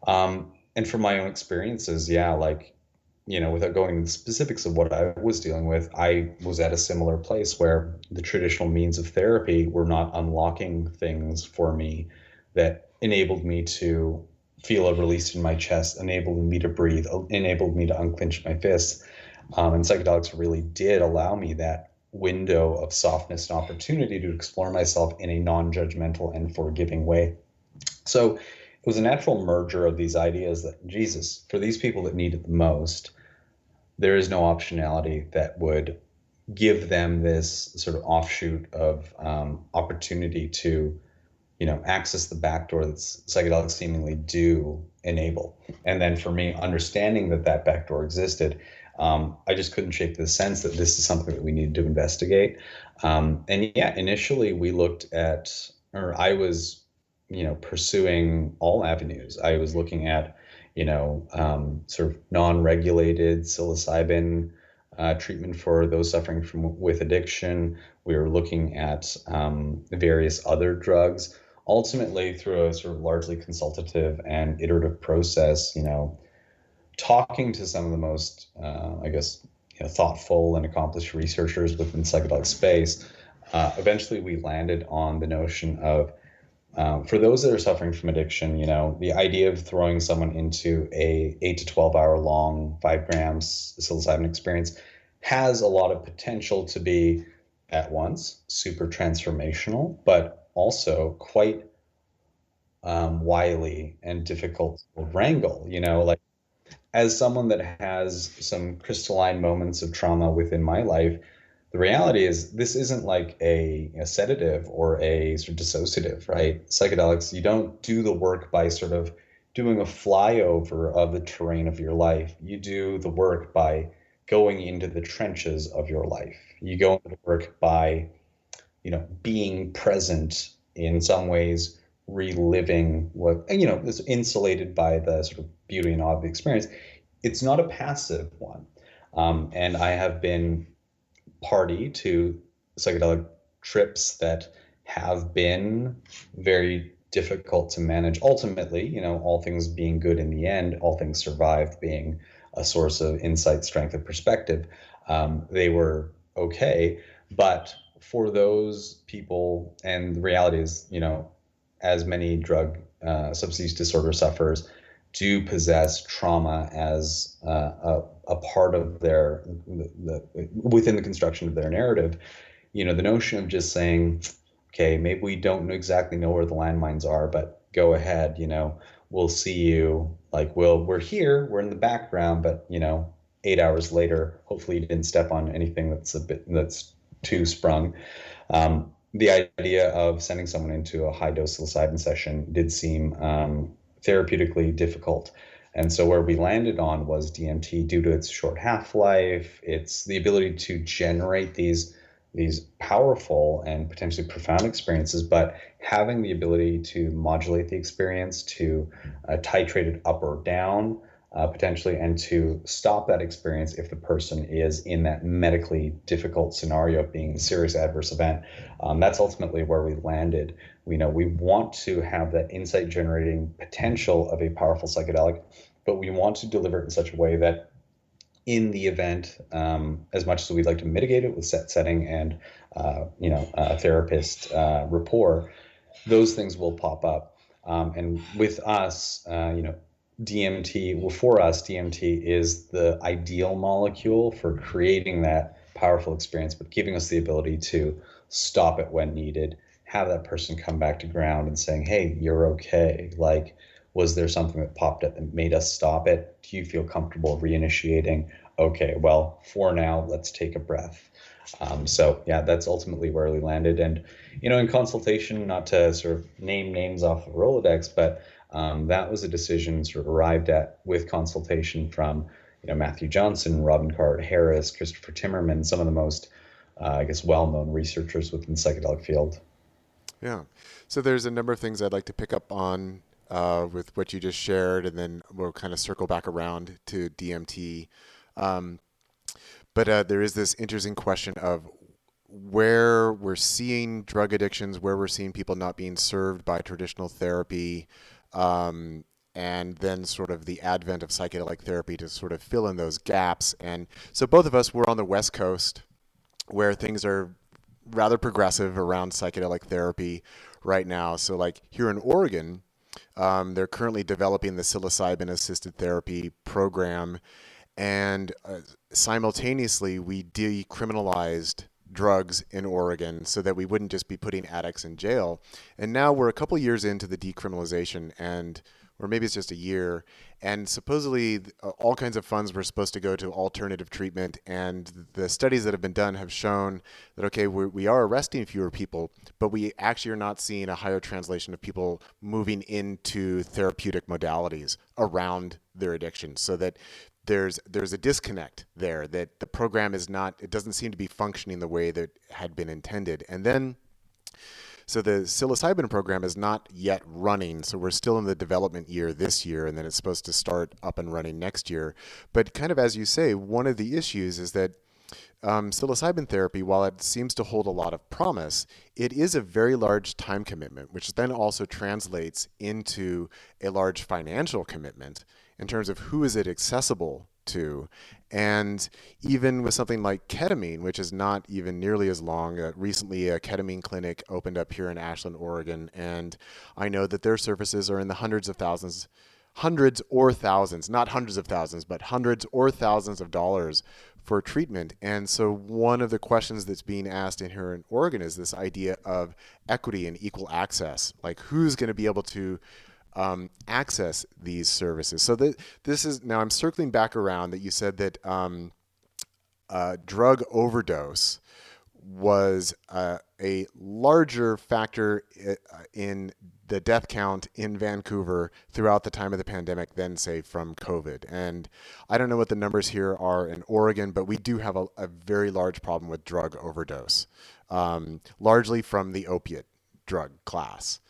And from my own experiences, without going into the specifics of what I was dealing with, I was at a similar place where the traditional means of therapy were not unlocking things for me that enabled me to feel a release in my chest, enabled me to breathe, enabled me to unclench my fists. And psychedelics really did allow me that window of softness and opportunity to explore myself in a non-judgmental and forgiving way. So it was a natural merger of these ideas that, Jesus, for these people that need it the most, there is no optionality that would give them this sort of offshoot of opportunity to, access the backdoor that psychedelics seemingly do enable. And then for me, understanding that that backdoor existed, I just couldn't shake the sense that this is something that we needed to investigate. Initially we looked at, or I was, pursuing all avenues. I was looking at, sort of non-regulated psilocybin treatment for those suffering with addiction. We were looking at various other drugs, ultimately through a sort of largely consultative and iterative process, talking to some of the most, thoughtful and accomplished researchers within the psychedelic space. Eventually we landed on the notion of, for those that are suffering from addiction, the idea of throwing someone into a 8 to 12 hour long 5 grams psilocybin experience has a lot of potential to be, at once, super transformational, but also quite wily and difficult to wrangle. Like, as someone that has some crystalline moments of trauma within my life, the reality is this isn't like a sedative or a sort of dissociative, right? Psychedelics, you don't do the work by sort of doing a flyover of the terrain of your life. You do the work by going into the trenches of your life. You go into the work by, being present, in some ways reliving what, is insulated by the sort of beauty and awe of the experience. It's not a passive one. And I have been party to psychedelic trips that have been very difficult to manage. Ultimately, all things being good in the end, all things survived being a source of insight, strength, and perspective. They were okay. But for those people, and the reality is, as many drug substance use disorder sufferers do possess trauma as a part of within the construction of their narrative, the notion of just saying, okay, maybe we don't exactly know where the landmines are, but go ahead, we'll see you. Like, we're here, we're in the background, but 8 hours later, hopefully you didn't step on anything that's too sprung. The idea of sending someone into a high dose psilocybin session did seem therapeutically difficult. And so where we landed on was DMT due to its short half-life, its the ability to generate these powerful and potentially profound experiences, but having the ability to modulate the experience, to titrate it up or down, potentially, and to stop that experience if the person is in that medically difficult scenario of being a serious adverse event. That's ultimately where we landed. We know we want to have that insight generating potential of a powerful psychedelic, but we want to deliver it in such a way that in the event, as much as we'd like to mitigate it with setting and a therapist rapport, those things will pop up. And with us, DMT, well, for us, DMT is the ideal molecule for creating that powerful experience, but giving us the ability to stop it when needed, have that person come back to ground and saying, hey, you're okay. Like, was there something that popped up that made us stop it? Do you feel comfortable reinitiating? Okay, well, for now, let's take a breath. So yeah, that's ultimately where we landed. And, in consultation, not to sort of name names off the Rolodex, but that was a decision sort of arrived at with consultation from, Matthew Johnson, Robin Carhart-Harris, Christopher Timmerman, some of the most, I guess, well-known researchers within the psychedelic field. Yeah. So there's a number of things I'd like to pick up on with what you just shared, and then we'll kind of circle back around to DMT. Um, but there is this interesting question of where we're seeing drug addictions, where we're seeing people not being served by traditional therapy, um, and then sort of the advent of psychedelic therapy to sort of fill in those gaps. And so both of us were on the West Coast where things are rather progressive around psychedelic therapy right now. So, like here in Oregon, they're currently developing the psilocybin assisted therapy program, and simultaneously, we decriminalized drugs in Oregon so that we wouldn't just be putting addicts in jail. And now we're a couple years into the decriminalization, and or maybe it's just a year. And supposedly, all kinds of funds were supposed to go to alternative treatment. And the studies that have been done have shown that, okay, we are arresting fewer people, but we actually are not seeing a higher translation of people moving into therapeutic modalities around their addiction. So that there's a disconnect there, that the program is not, it doesn't seem to be functioning the way that had been intended. And then so the psilocybin program is not yet running, so we're still in the development year this year, and then it's supposed to start up and running next year. But kind of as you say, one of the issues is that psilocybin therapy, while it seems to hold a lot of promise, it is a very large time commitment, which then also translates into a large financial commitment in terms of who is it accessible to. And even with something like ketamine, which is not even nearly as long, recently a ketamine clinic opened up here in Ashland, Oregon, and I know that their services are in the hundreds or thousands, not hundreds of thousands, but hundreds or thousands of dollars for treatment. And so one of the questions that's being asked in here in Oregon is this idea of equity and equal access. Like, who's going to be able to access these services? So this is, now I'm circling back around that you said that drug overdose was a larger factor in the death count in Vancouver throughout the time of the pandemic than, say, from COVID. And I don't know what the numbers here are in Oregon, but we do have a very large problem with drug overdose, largely from the opiate drug class.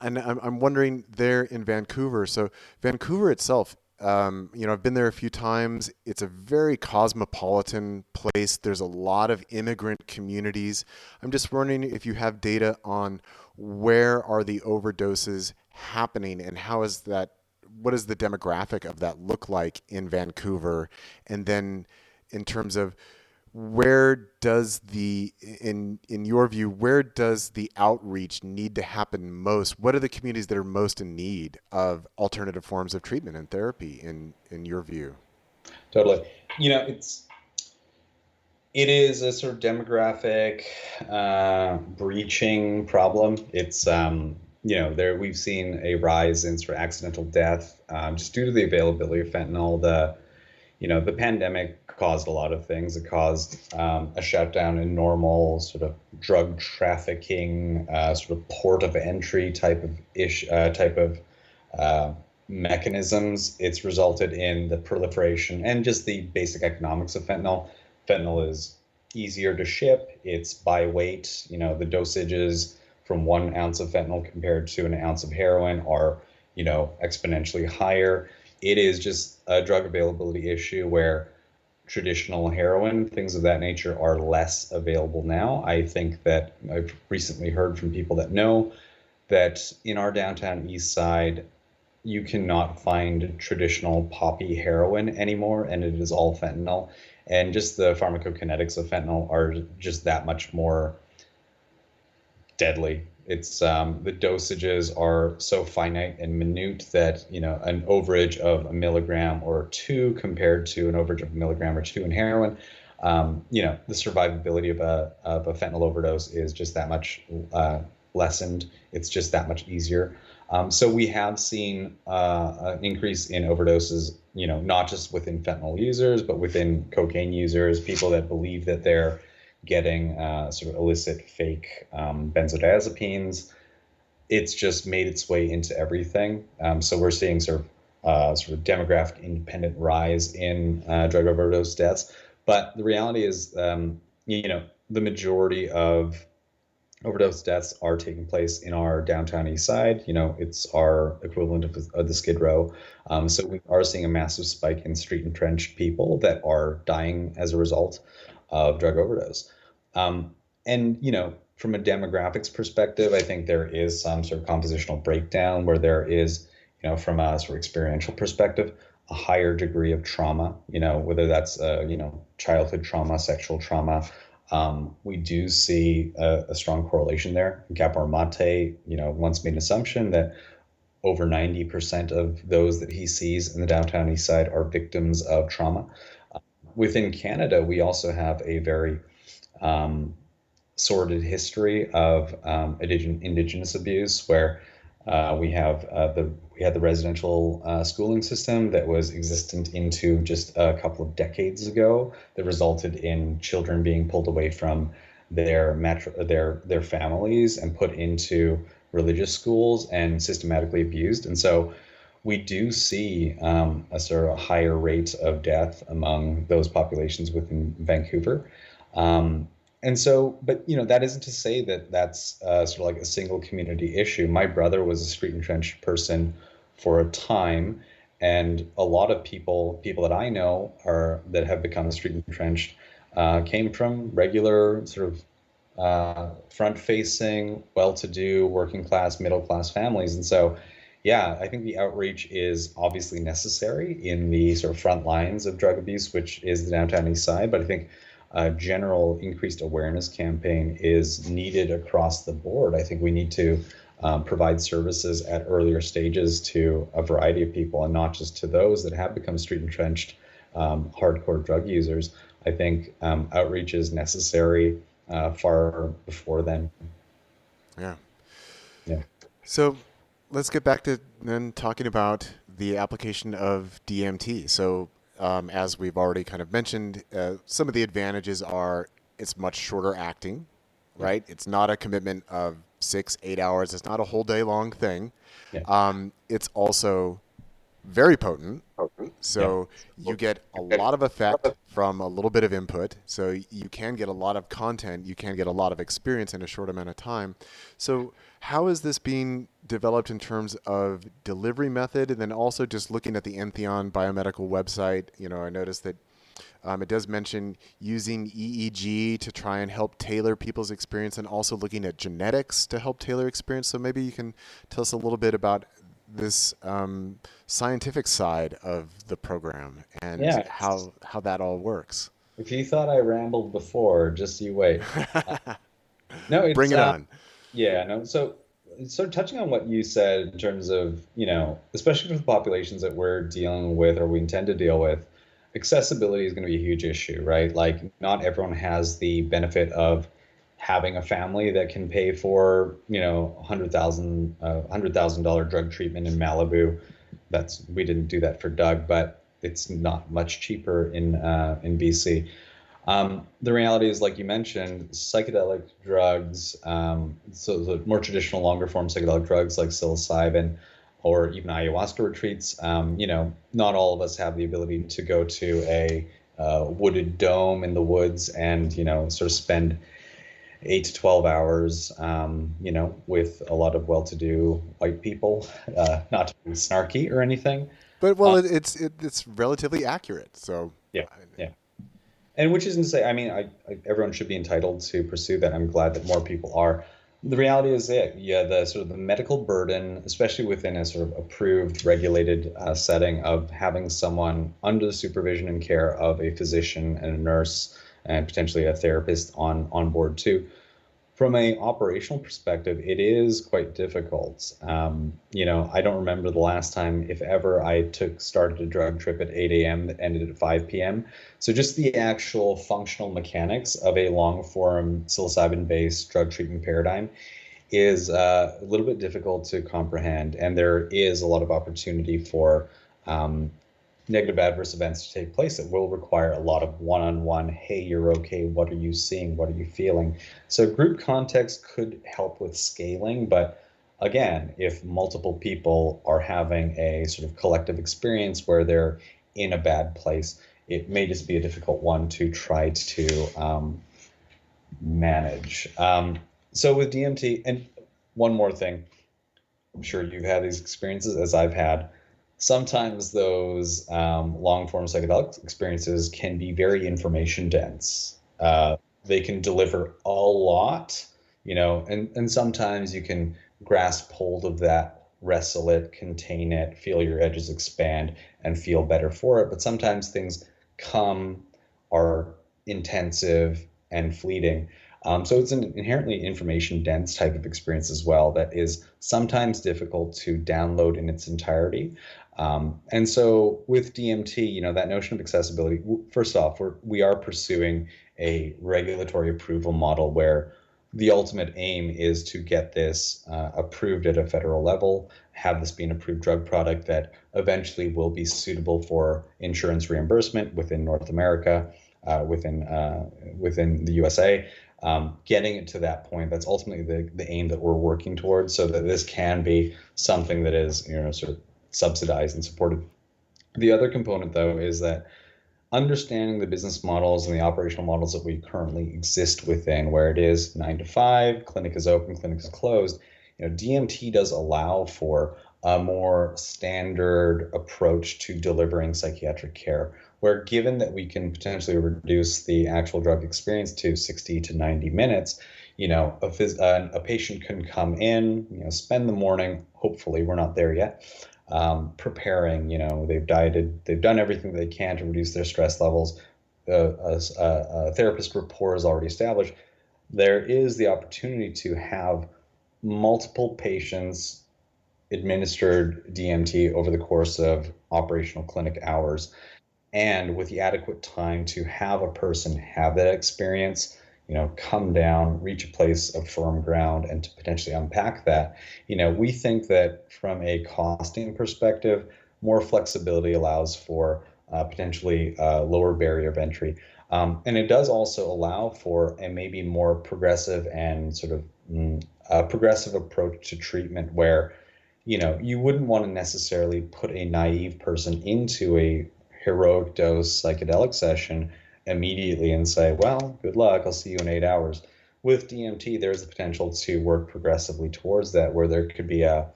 And I'm wondering there in Vancouver. So Vancouver itself, I've been there a few times. It's a very cosmopolitan place. There's a lot of immigrant communities. I'm just wondering if you have data on where are the overdoses happening, and how is that, what does the demographic of that look like in Vancouver? And then in terms of where does in your view, where does the outreach need to happen most? What are the communities that are most in need of alternative forms of treatment and therapy in your view? Totally. It's It is a sort of demographic breaching problem. It's there we've seen a rise in sort of accidental death just due to the availability of fentanyl. The pandemic caused a lot of things. It caused a shutdown in normal sort of drug trafficking, sort of port of entry type of uh, mechanisms. It's resulted in the proliferation and just the basic economics of fentanyl. Fentanyl is easier to ship. It's by weight. The dosages from 1 ounce of fentanyl compared to an ounce of heroin are, exponentially higher. It is just a drug availability issue where traditional heroin, things of that nature, are less available now. I think that I've recently heard from people that know that in our downtown east side, you cannot find traditional poppy heroin anymore, and it is all fentanyl. And just the pharmacokinetics of fentanyl are just that much more deadly. It's the dosages are so finite and minute that an overage of a milligram or two compared to an overage of a milligram or two in heroin, the survivability of a fentanyl overdose is just that much lessened. It's just that much easier. So we have seen an increase in overdoses, not just within fentanyl users, but within cocaine users, people that believe that they're getting sort of illicit fake benzodiazepines. It's just made its way into everything. So we're seeing sort of demographic independent rise in drug overdose deaths. But the reality is, the majority of overdose deaths are taking place in our downtown east side. It's our equivalent of the Skid Row. So we are seeing a massive spike in street entrenched people that are dying as a result of drug overdose. And from a demographics perspective, I think there is some sort of compositional breakdown where there is, from a sort of experiential perspective, a higher degree of trauma, whether that's, childhood trauma, sexual trauma. We do see a strong correlation there. Gabor Mate, once made an assumption that over 90% of those that he sees in the downtown east side are victims of trauma. Within Canada, we also have a very sordid history of Indigenous abuse, where we had the residential schooling system that was existent into just a couple of decades ago that resulted in children being pulled away from their families and put into religious schools and systematically abused. And so we do see a sort of higher rate of death among those populations within Vancouver. And so, but that isn't to say that that's sort of like a single community issue. My brother was a street entrenched person for a time, and a lot of people that I know that have become street entrenched, came from regular sort of front-facing, well-to-do, working class, middle class families. And so, yeah, I think the outreach is obviously necessary in the sort of front lines of drug abuse, which is the downtown east side. But I think a general increased awareness campaign is needed across the board. I think we need to provide services at earlier stages to a variety of people, and not just to those that have become street entrenched hardcore drug users. I think outreach is necessary far before then. Yeah. Yeah. So let's get back to then talking about the application of DMT. So as we've already kind of mentioned, some of the advantages are it's much shorter acting, right? It's not a commitment of 6, 8 hours. It's not a whole day long thing. Yeah. It's also very potent. Yeah. So you get a lot of effect from a little bit of input. So you can get a lot of content. You can get a lot of experience in a short amount of time. So how is this being developed in terms of delivery method? And then also just looking at the Entheon Biomedical website, I noticed that it does mention using EEG to try and help tailor people's experience, and also looking at genetics to help tailor experience. So maybe you can tell us a little bit about this scientific side of the program and Yeah. how that all works. If you thought I rambled before, just you wait. No, Bring it's it on. yeah, no. So sort of touching on what you said in terms of, especially for the populations that we're dealing with or we intend to deal with, accessibility is going to be a huge issue, right? Like not everyone has the benefit of having a family that can pay for, $100,000 drug treatment in Malibu. We didn't do that for Doug, but it's not much cheaper in BC. The reality is, like you mentioned, psychedelic drugs, so the more traditional, longer form psychedelic drugs like psilocybin or even ayahuasca retreats, not all of us have the ability to go to a wooded dome in the woods and, sort of spend 8 to 12 hours, with a lot of well-to-do white people, not to be snarky or anything. But Uh, it's relatively accurate. So yeah, yeah. And which isn't to say, I mean, everyone should be entitled to pursue that. I'm glad that more people are. The reality is that, yeah, the sort of the medical burden, especially within a sort of approved, regulated setting of having someone under the supervision and care of a physician and a nurse and potentially a therapist on board too, from a operational perspective, it is quite difficult. I don't remember the last time, if ever, I started a drug trip at 8 a.m. that ended at 5 p.m. So just the actual functional mechanics of a long form psilocybin-based drug treatment paradigm is a little bit difficult to comprehend, and there is a lot of opportunity for negative adverse events to take place. It will require a lot of one-on-one, hey, you're okay, what are you seeing, what are you feeling? So group context could help with scaling, but again, if multiple people are having a sort of collective experience where they're in a bad place, it may just be a difficult one to try to manage. So with DMT, and one more thing, I'm sure you've had these experiences as I've had. Sometimes those long form psychedelic experiences can be very information dense. They can deliver a lot, and sometimes you can grasp hold of that, wrestle it, contain it, feel your edges expand, and feel better for it. But sometimes things come, are intensive and fleeting. So it's an inherently information dense type of experience as well that is sometimes difficult to download in its entirety. And so with DMT, that notion of accessibility, first off, we are pursuing a regulatory approval model where the ultimate aim is to get this approved at a federal level, have this be an approved drug product that eventually will be suitable for insurance reimbursement within North America, within the USA. Getting it to that point, that's ultimately the aim that we're working towards, so that this can be something that is, sort of subsidized and supported. The other component, though, is that understanding the business models and the operational models that we currently exist within, where it is 9 to 5, clinic is open, clinic is closed, DMT does allow for a more standard approach to delivering psychiatric care, where given that we can potentially reduce the actual drug experience to 60 to 90 minutes, a patient can come in, spend the morning, hopefully we're not there yet, preparing, they've dieted, they've done everything they can to reduce their stress levels. A therapist rapport is already established. There is the opportunity to have multiple patients administered DMT over the course of operational clinic hours, and with the adequate time to have a person have that experience, come down, reach a place of firm ground, and to potentially unpack that. We think that from a costing perspective, more flexibility allows for potentially lower barrier of entry. And it does also allow for a maybe more progressive and sort of progressive approach to treatment where, you wouldn't want to necessarily put a naive person into a heroic dose psychedelic session immediately and say, well, good luck, I'll see you in 8 hours. With DMT, there's the potential to work progressively towards that, where there could be an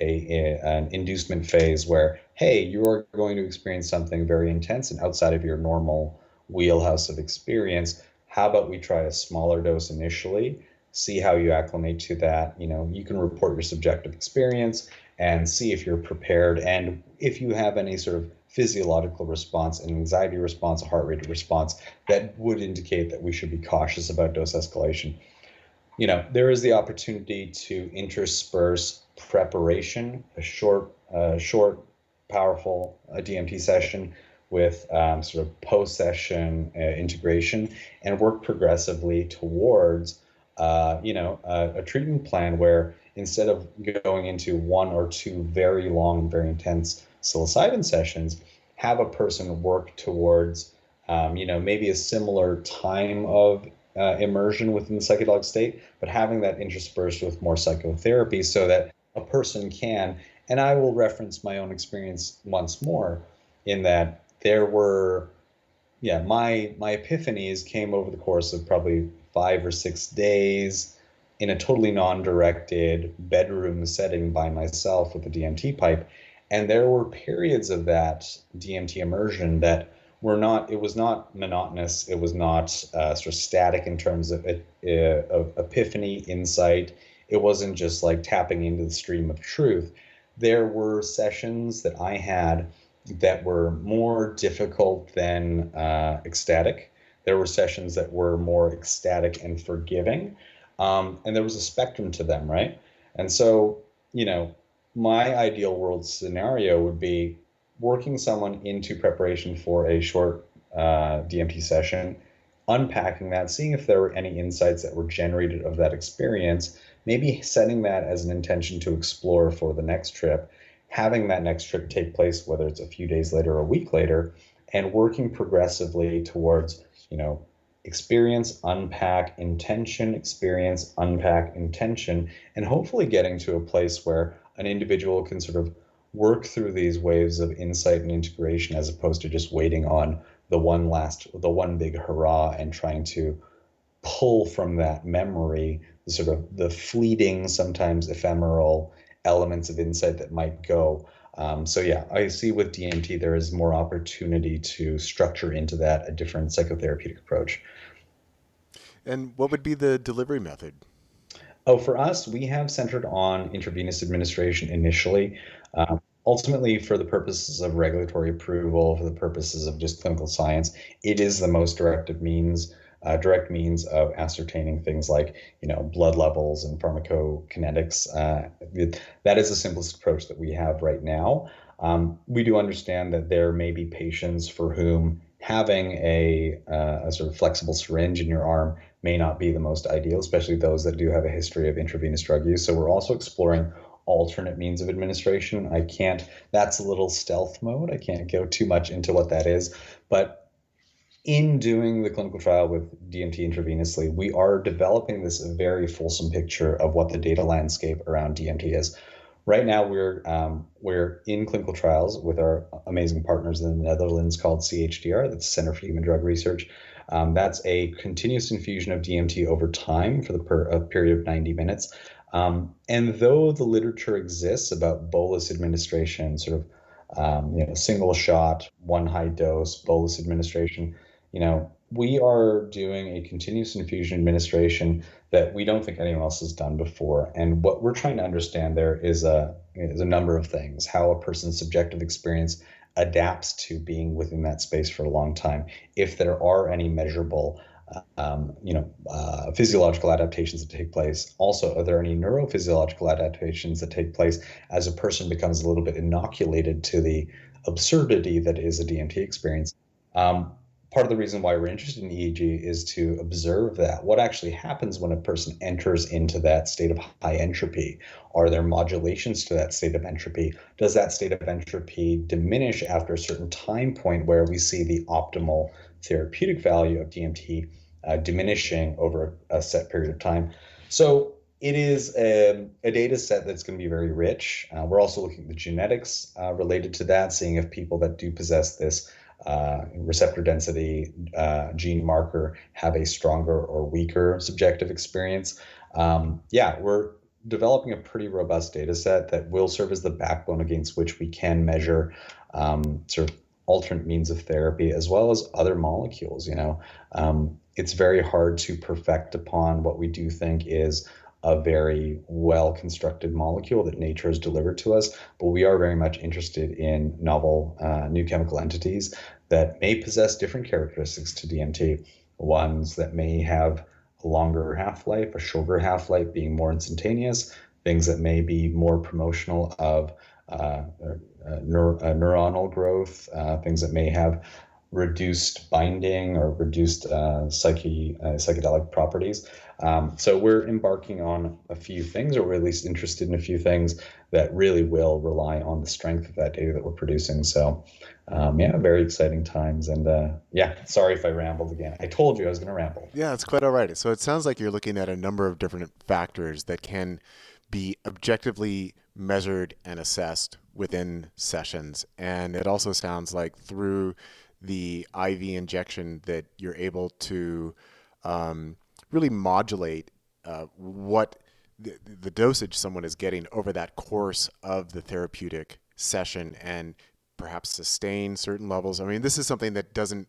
inducement phase where, hey, you're going to experience something very intense and outside of your normal wheelhouse of experience. How about we try a smaller dose initially, see how you acclimate to that. You can report your subjective experience and see if you're prepared, and if you have any sort of physiological response, an anxiety response, a heart rate response that would indicate that we should be cautious about dose escalation. There is the opportunity to intersperse preparation, a short, powerful DMT session with sort of post-session integration and work progressively towards, a treatment plan where instead of going into one or two very long, very intense psilocybin sessions, have a person work towards, maybe a similar time of immersion within the psychedelic state, but having that interspersed with more psychotherapy so that a person can, and I will reference my own experience once more, in that there were, yeah, my epiphanies came over the course of probably 5 or 6 days in a totally non-directed bedroom setting by myself with a DMT pipe. And there were periods of that DMT immersion that were not, it was not monotonous. It was not sort of static in terms of epiphany, insight. It wasn't just like tapping into the stream of truth. There were sessions that I had that were more difficult than ecstatic. There were sessions that were more ecstatic and forgiving. And there was a spectrum to them, right? And so, my ideal world scenario would be working someone into preparation for a short DMT session, unpacking that, seeing if there were any insights that were generated of that experience, maybe setting that as an intention to explore for the next trip, having that next trip take place, whether it's a few days later or a week later, and working progressively towards, experience, unpack, intention, experience, unpack, intention, and hopefully getting to a place where an individual can sort of work through these waves of insight and integration as opposed to just waiting on the one big hurrah and trying to pull from that memory the sort of the fleeting, sometimes ephemeral elements of insight that might go. So yeah, I see with DMT there is more opportunity to structure into that a different psychotherapeutic approach. And what would be the delivery method? Oh, for us, we have centered on intravenous administration initially. Ultimately, for the purposes of regulatory approval, for the purposes of just clinical science, it is the most direct means of ascertaining things like, blood levels and pharmacokinetics. That is the simplest approach that we have right now. We do understand that there may be patients for whom having a sort of flexible syringe in your arm may not be the most ideal, especially those that do have a history of intravenous drug use. So we're also exploring alternate means of administration. That's a little stealth mode. I can't go too much into what that is, but in doing the clinical trial with DMT intravenously, we are developing this very fulsome picture of what the data landscape around DMT is. Right now, we're in clinical trials with our amazing partners in the Netherlands called CHDR, that's Center for Human Drug Research. That's a continuous infusion of DMT over time for a period of 90 minutes. And though the literature exists about bolus administration, sort of single shot, one high dose bolus administration, we are doing a continuous infusion administration that we don't think anyone else has done before. And what we're trying to understand there is a number of things: how a person's subjective experience adapts to being within that space for a long time, if there are any measurable physiological adaptations that take place. Also, are there any neurophysiological adaptations that take place as a person becomes a little bit inoculated to the absurdity that is a DMT experience? Part of the reason why we're interested in EEG is to observe that. What actually happens when a person enters into that state of high entropy? Are there modulations to that state of entropy? Does that state of entropy diminish after a certain time point where we see the optimal therapeutic value of DMT diminishing over a set period of time? So it is a data set that's going to be very rich. We're also looking at the genetics related to that, seeing if people that do possess this receptor density gene marker have a stronger or weaker subjective experience. We're developing a pretty robust data set that will serve as the backbone against which we can measure sort of alternate means of therapy as well as other molecules. It's very hard to perfect upon what we do think is a very well-constructed molecule that nature has delivered to us, but we are very much interested in novel new chemical entities that may possess different characteristics to DMT, ones that may have a longer half-life, a shorter half-life, being more instantaneous, things that may be more promotional of neuronal growth, things that may have reduced binding or reduced psychedelic properties. So we're embarking on a few things, or we're at least interested in a few things that really will rely on the strength of that data that we're producing. So, yeah, very exciting times. And yeah, sorry if I rambled again. I told you I was going to ramble. Yeah, it's quite all right. So it sounds like you're looking at a number of different factors that can be objectively measured and assessed within sessions. And it also sounds like through the IV injection that you're able to really modulate what the dosage someone is getting over that course of the therapeutic session and perhaps sustain certain levels. I mean, this is something that doesn't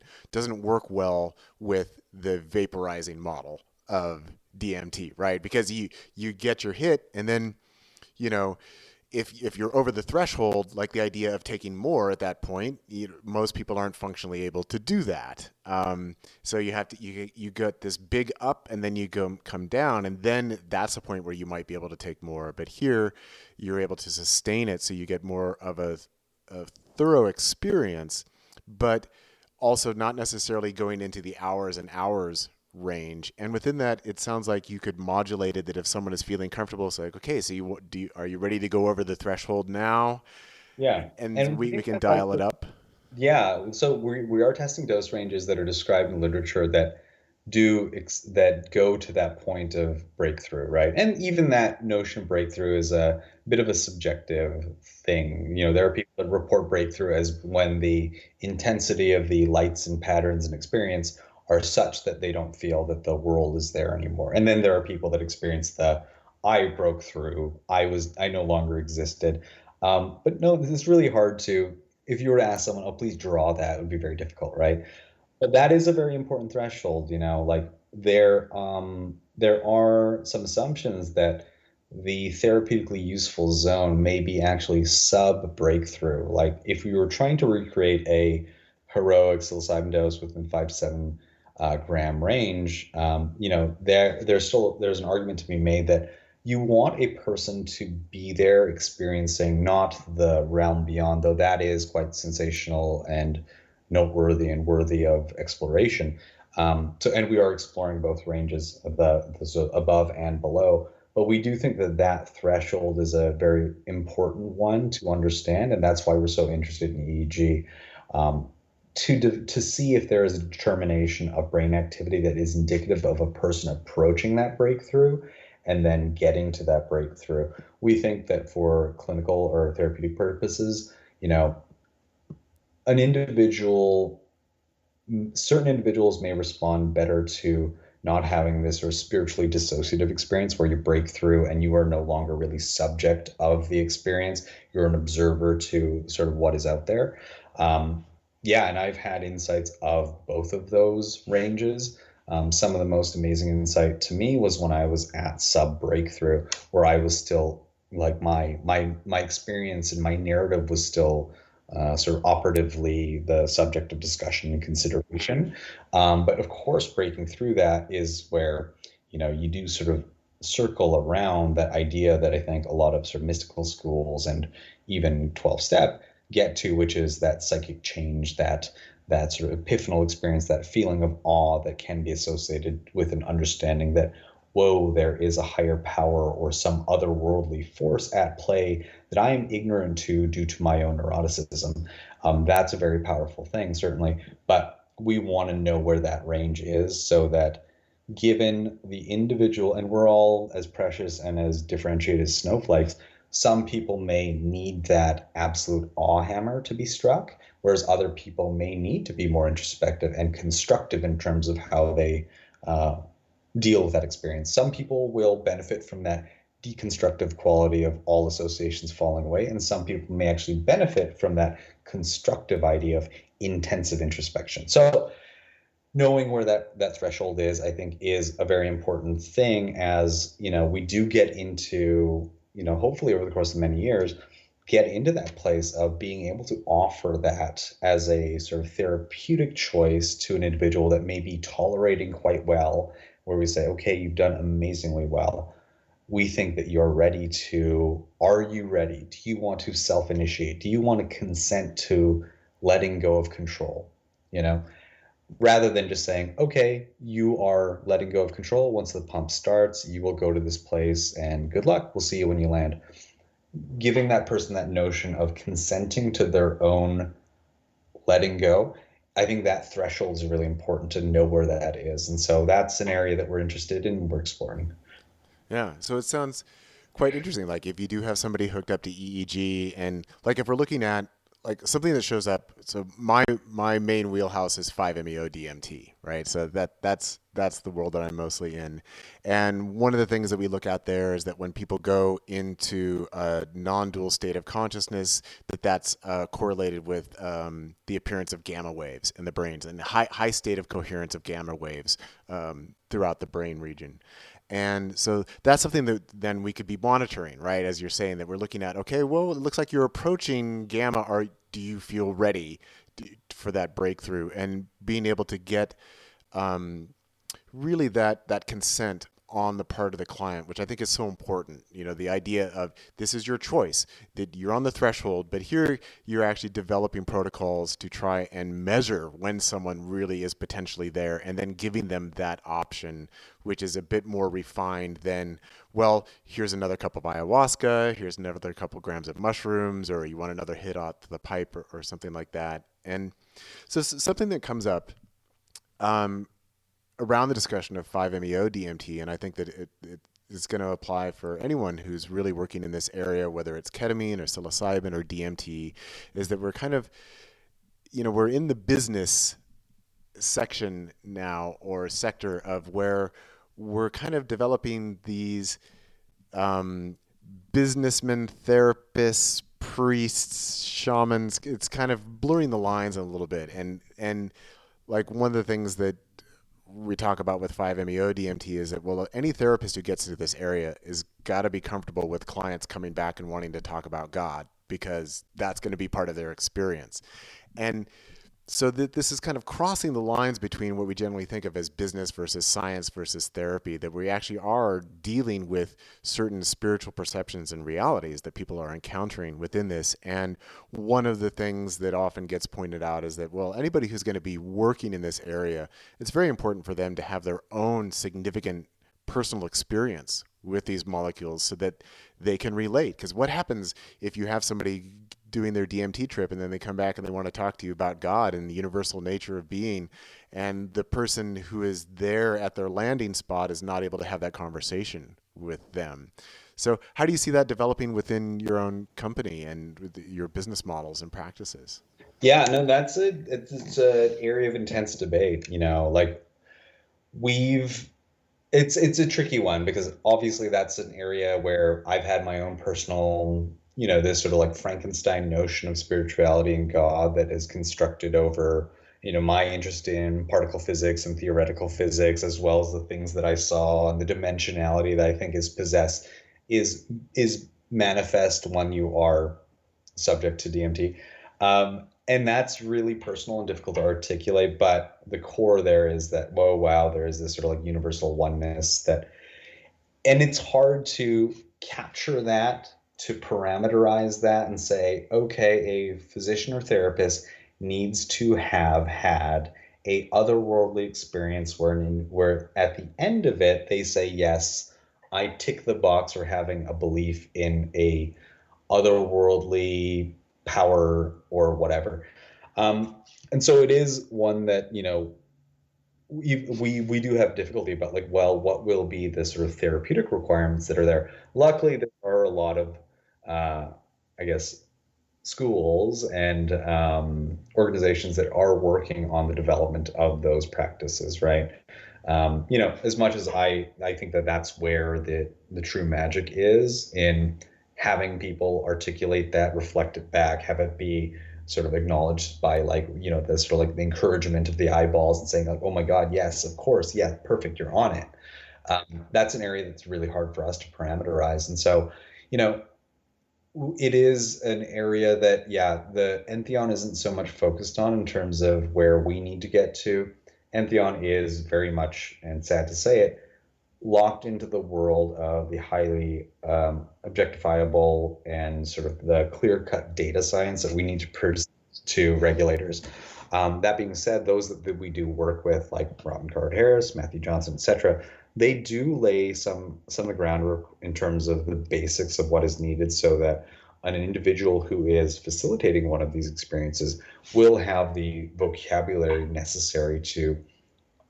work well with the vaporizing model of DMT, right? Because you get your hit and then, you know, if you're over the threshold, like the idea of taking more at that point, most people aren't functionally able to do that. So you have to you get this big up, and then you come down, and then that's a point where you might be able to take more. But here, you're able to sustain it, so you get more of a thorough experience, but also not necessarily going into the hours and hours range. And within that, it sounds like you could modulate it that if someone is feeling comfortable, it's like, okay, so are you ready to go over the threshold now? Yeah. And And we can that dial it also, up. yeah, so we are testing dose ranges that are described in literature that that go to that point of breakthrough, right? And even that notion of breakthrough is a bit of a subjective thing. There are people that report breakthrough as when the intensity of the lights and patterns and experience are such that they don't feel that the world is there anymore. And then there are people that experience the I broke through, I no longer existed. But no, this is really hard to, if you were to ask someone, oh, please draw that, it would be very difficult, right? But that is a very important threshold, like there are some assumptions that the therapeutically useful zone may be actually sub breakthrough. Like if we were trying to recreate a heroic psilocybin dose within 5 to 7 gram range, there's an argument to be made that you want a person to be there experiencing not the realm beyond, though that is quite sensational and noteworthy and worthy of exploration. And we are exploring both ranges of so above and below. But we do think that that threshold is a very important one to understand, and that's why we're so interested in EEG. To see if there is a determination of brain activity that is indicative of a person approaching that breakthrough and then getting to that breakthrough. We think that for clinical or therapeutic purposes, an individual, certain individuals may respond better to not having this sort of spiritually dissociative experience where you break through and you are no longer really subject of the experience. You're an observer to sort of what is out there. Yeah, and I've had insights of both of those ranges. Some of the most amazing insight to me was when I was at sub breakthrough, where I was still like my experience and my narrative was still sort of operatively the subject of discussion and consideration. But of course, breaking through that is where you do sort of circle around that idea that I think a lot of sort of mystical schools and even 12-step get to, which is that psychic change, that sort of epiphanal experience, that feeling of awe that can be associated with an understanding that, whoa, there is a higher power or some otherworldly force at play that I am ignorant to due to my own neuroticism. That's a very powerful thing, certainly. But we want to know where that range is so that given the individual, and we're all as precious and as differentiated as snowflakes, some people may need that absolute awe hammer to be struck, whereas other people may need to be more introspective and constructive in terms of how they deal with that experience. Some people will benefit from that deconstructive quality of all associations falling away, and some people may actually benefit from that constructive idea of intensive introspection. So knowing where that threshold is, I think, is a very important thing as, we do get into, hopefully over the course of many years, get into that place of being able to offer that as a sort of therapeutic choice to an individual that may be tolerating quite well, where we say, okay, you've done amazingly well. we think that you're ready to, are you ready? Do you want to self-initiate? Do you want to consent to letting go of control? You know, rather than just saying, okay, you are letting go of control. Once the pump starts, you will go to this place and good luck. We'll see you when you land. Giving that person that notion of consenting to their own letting go, I think that threshold is really important to know where that is. And so that's an area that we're interested in, we're exploring. Yeah. So it sounds quite interesting. Like if you do have somebody hooked up to EEG, and like if we're looking at like something that shows up. So my main wheelhouse is 5-MeO DMT, right? So that's the world that I'm mostly in. And one of the things that we look at there is that when people go into a non-dual state of consciousness, that's correlated with the appearance of gamma waves in the brains and high state of coherence of gamma waves throughout the brain region. And so that's something that then we could be monitoring, right? As you're saying that we're looking at, okay, well, it looks like you're approaching gamma. Or do you feel ready for that breakthrough? And being able to get really that consent on the part of the client, which I think is so important. You know, the idea of this is your choice, that you're on the threshold, but here you're actually developing protocols to try and measure when someone really is potentially there, and then giving them that option, which is a bit more refined than, well, here's another cup of ayahuasca, here's another couple grams of mushrooms, or you want another hit off the pipe, or something like that. And so something that comes up around the discussion of 5-MeO DMT, and I think that it is going to apply for anyone who's really working in this area, whether it's ketamine or psilocybin or DMT, is that we're kind of, we're in the business section now, or sector of where we're kind of developing these businessmen, therapists, priests, shamans. It's kind of blurring the lines a little bit, and like one of the things that we talk about with 5-MeO DMT is that, well, any therapist who gets into this area is got to be comfortable with clients coming back and wanting to talk about God, because that's going to be part of their experience. And so that this is kind of crossing the lines between what we generally think of as business versus science versus therapy, that we actually are dealing with certain spiritual perceptions and realities that people are encountering within this. And one of the things that often gets pointed out is that, well, anybody who's going to be working in this area, it's very important for them to have their own significant personal experience with these molecules so that they can relate. Because what happens if you have somebody doing their DMT trip and then they come back and they want to talk to you about God and the universal nature of being, and the person who is there at their landing spot is not able to have that conversation with them? So how do you see that developing within your own company and with your business models and practices? Yeah, no, it's an area of intense debate, like we've it's a tricky one because obviously that's an area where I've had my own personal, this sort of like Frankenstein notion of spirituality and God that is constructed over, my interest in particle physics and theoretical physics, as well as the things that I saw and the dimensionality that I think is possessed is manifest when you are subject to DMT. And that's really personal and difficult to articulate, but the core there is that, whoa, wow, there is this sort of like universal oneness that, and it's hard to capture that, to parameterize that and say, okay, a physician or therapist needs to have had a otherworldly experience where at the end of it, they say, yes, I tick the box for having a belief in a otherworldly power or whatever. And so it is one that, we do have difficulty about, like, well, what will be the sort of therapeutic requirements that are there? Luckily, there are a lot of, I guess, schools and organizations that are working on the development of those practices, right? As much as I think that that's where the true magic is, in having people articulate that, reflect it back, have it be sort of acknowledged by, like, the sort of like the encouragement of the eyeballs and saying, like, oh my God, yes, of course, yeah, perfect, you're on it. That's an area that's really hard for us to parameterize. And so, you know, it is an area that, yeah, the Entheon isn't so much focused on in terms of where we need to get to. Entheon is very much, and sad to say it, locked into the world of the highly objectifiable and sort of the clear-cut data science that we need to present to regulators. That being said, those that we do work with, like Robin Carhart-Harris, Matthew Johnson, et cetera, they do lay some of the groundwork in terms of the basics of what is needed so that an individual who is facilitating one of these experiences will have the vocabulary necessary to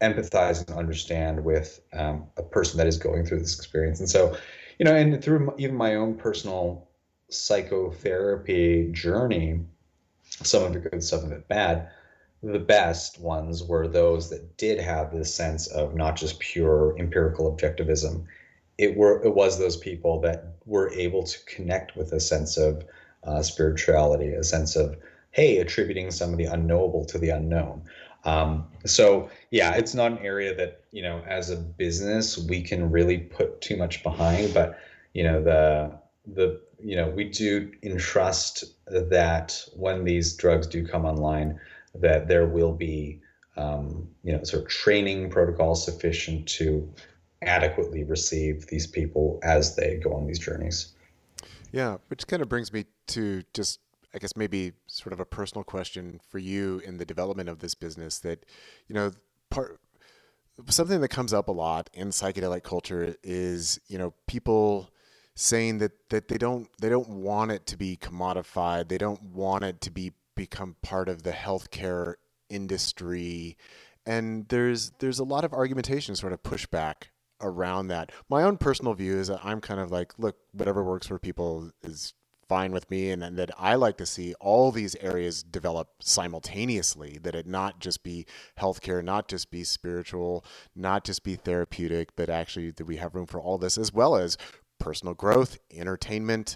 empathize and understand with a person that is going through this experience. And so, and through even my own personal psychotherapy journey, some of it good, some of it bad, the best ones were those that did have this sense of not just pure empirical objectivism. It was those people that were able to connect with a sense of spirituality, a sense of, hey, attributing some of the unknowable to the unknown. So yeah, it's not an area that, as a business we can really put too much behind, but we do entrust that when these drugs do come online, that there will be sort of training protocols sufficient to adequately receive these people as they go on these journeys. Yeah, which kind of brings me to just, I guess, maybe sort of a personal question for you in the development of this business that, part something that comes up a lot in psychedelic culture is, people saying that they don't want it to be commodified. They don't want it to become part of the healthcare industry. And there's a lot of argumentation, sort of pushback around that. My own personal view is that I'm kind of like, look, whatever works for people is fine with me, and that I like to see all these areas develop simultaneously, that it not just be healthcare, not just be spiritual, not just be therapeutic, but actually that we have room for all this, as well as personal growth, entertainment,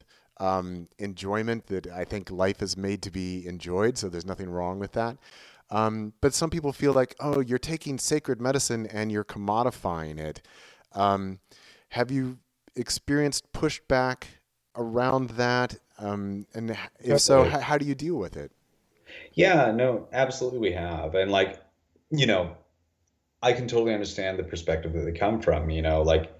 enjoyment, that I think life is made to be enjoyed. So there's nothing wrong with that. But some people feel like, oh, you're taking sacred medicine and you're commodifying it. Have you experienced pushback around that? And if so, Totally. how do you deal with it? Yeah, no, absolutely we have. And like, you know, I can totally understand the perspective that they come from, like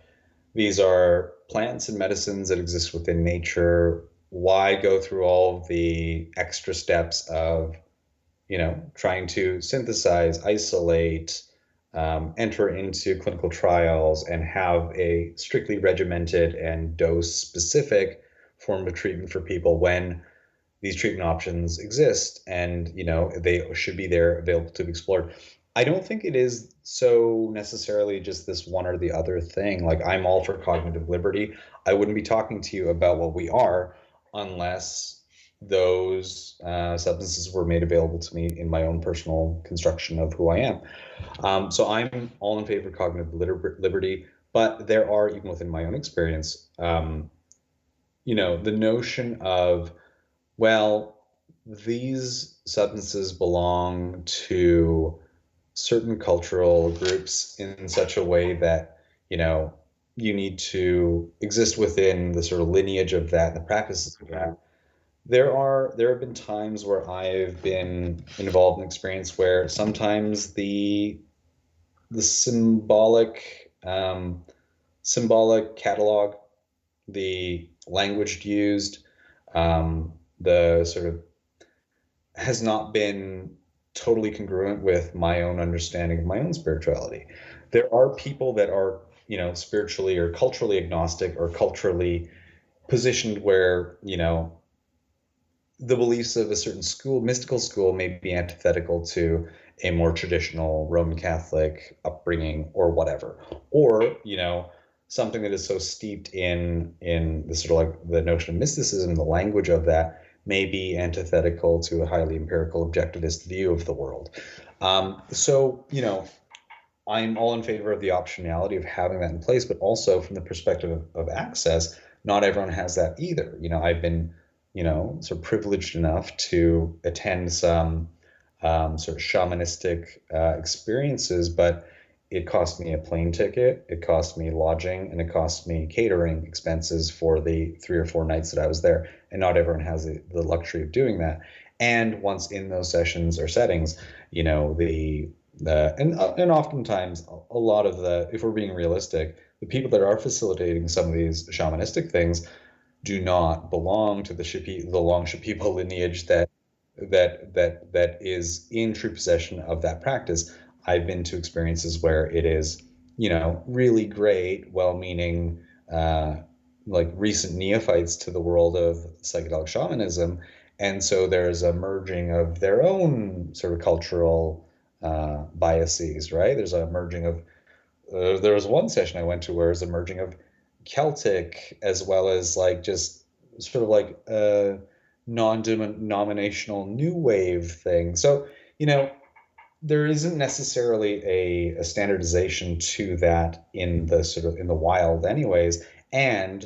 these are plants and medicines that exist within nature. Why go through all of the extra steps of, trying to synthesize, isolate, enter into clinical trials and have a strictly regimented and dose specific form of treatment for people when these treatment options exist and they should be there available to be explored. I don't think it is so necessarily just this one or the other thing. Like, I'm all for cognitive liberty. I wouldn't be talking to you about what we are unless those substances were made available to me in my own personal construction of who I am. So I'm all in favor of cognitive liberty, but there are, even within my own experience, the notion of, well, these substances belong to certain cultural groups in such a way that, you need to exist within the sort of lineage of that, the practices of that. There have been times where I've been involved in experience where sometimes the symbolic catalog, the language used, the sort of has not been totally congruent with my own understanding of my own spirituality. There are people that are, spiritually or culturally agnostic or culturally positioned where, the beliefs of a certain school, mystical school, may be antithetical to a more traditional Roman Catholic upbringing or whatever. Or, something that is so steeped in the sort of like the notion of mysticism, the language of that may be antithetical to a highly empirical objectivist view of the world. So, I'm all in favor of the optionality of having that in place, but also from the perspective of access, not everyone has that either. I've been, sort of privileged enough to attend some sort of shamanistic experiences, but it cost me a plane ticket, it cost me lodging, and it cost me catering expenses for the 3 or 4 nights that I was there. And not everyone has the luxury of doing that. And once in those sessions or settings, the And oftentimes a lot of the, if we're being realistic, the people that are facilitating some of these shamanistic things do not belong to the long Shipibo lineage that is in true possession of that practice. I've been to experiences where it is, really great, well-meaning, uh, like recent neophytes to the world of psychedelic shamanism, and so there's a merging of their own sort of cultural biases, right? There's a merging of there was one session I went to where it was a merging of Celtic as well as like just sort of like a non-denominational new wave thing. So, you know, there isn't necessarily a standardization to that in the sort of in the wild anyways. And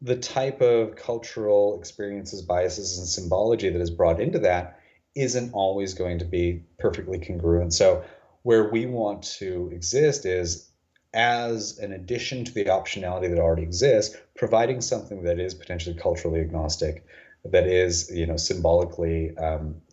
the type of cultural experiences, biases, and symbology that is brought into that isn't always going to be perfectly congruent. So, where we want to exist is as an addition to the optionality that already exists, providing something that is potentially culturally agnostic, that is, symbolically